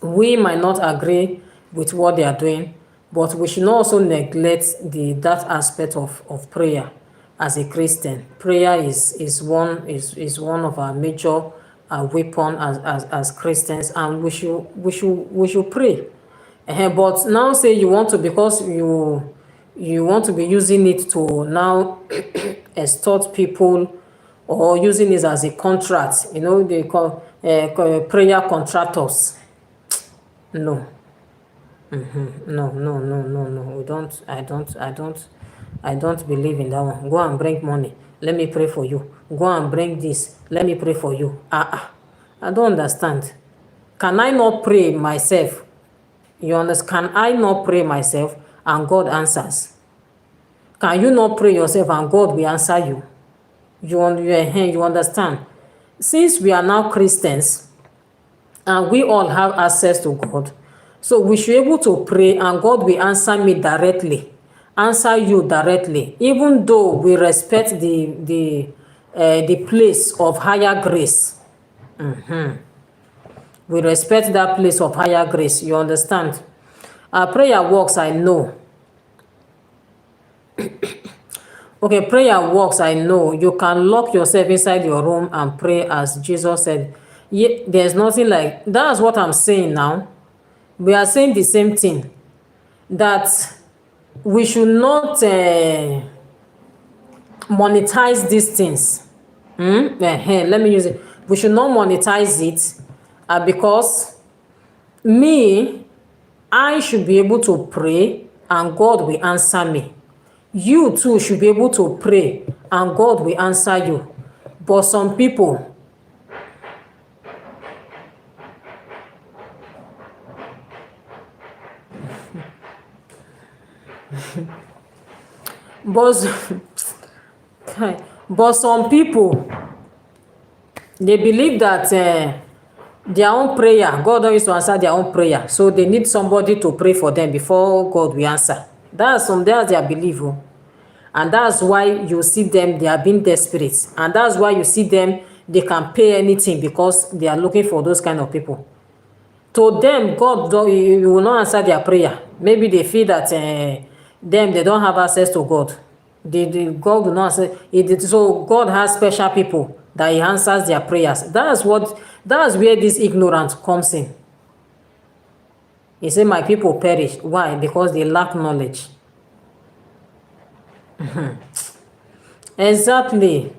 we might not agree with what they are doing, but we should not also neglect that aspect of prayer. As a Christian, prayer is one of our major weapon as Christians, and we should pray. But now say you want to, because you want to be using it to now extort people, or using it as a contract, they call prayer contractors. No. No. We don't. I don't believe in that one. Go and bring money. Let me pray for you. Go and bring this. Let me pray for you. I don't understand. Can I not pray myself? You understand? Can I not pray myself and God answers? Can you not pray yourself and God will answer you? You understand? Since we are now Christians and we all have access to God, so we should be able to pray and God will answer me directly, answer you directly, even though we respect the place of higher grace. We respect that place of higher grace. You understand? Prayer works, I know. Okay, prayer works, I know. You can lock yourself inside your room and pray as Jesus said. There's nothing like, that's what I'm saying now. We are saying the same thing, that we should not monetize these things. Let me use it. We should not monetize it because I should be able to pray and God will answer me. You too should be able to pray and God will answer you. But some people, but some people, they believe that their own prayer, God don't used to answer their own prayer, so they need somebody to pray for them before God will answer. That's their belief. And that's why you see them, they are being desperate. And that's why you see them, they can pay anything because they are looking for those kind of people. To them, God will not answer their prayer. Maybe they feel that they don't have access to God. God will not answer it. So God has special people that he answers their prayers. That's where this ignorance comes in. He said, my people perish. Why? Because they lack knowledge. Exactly.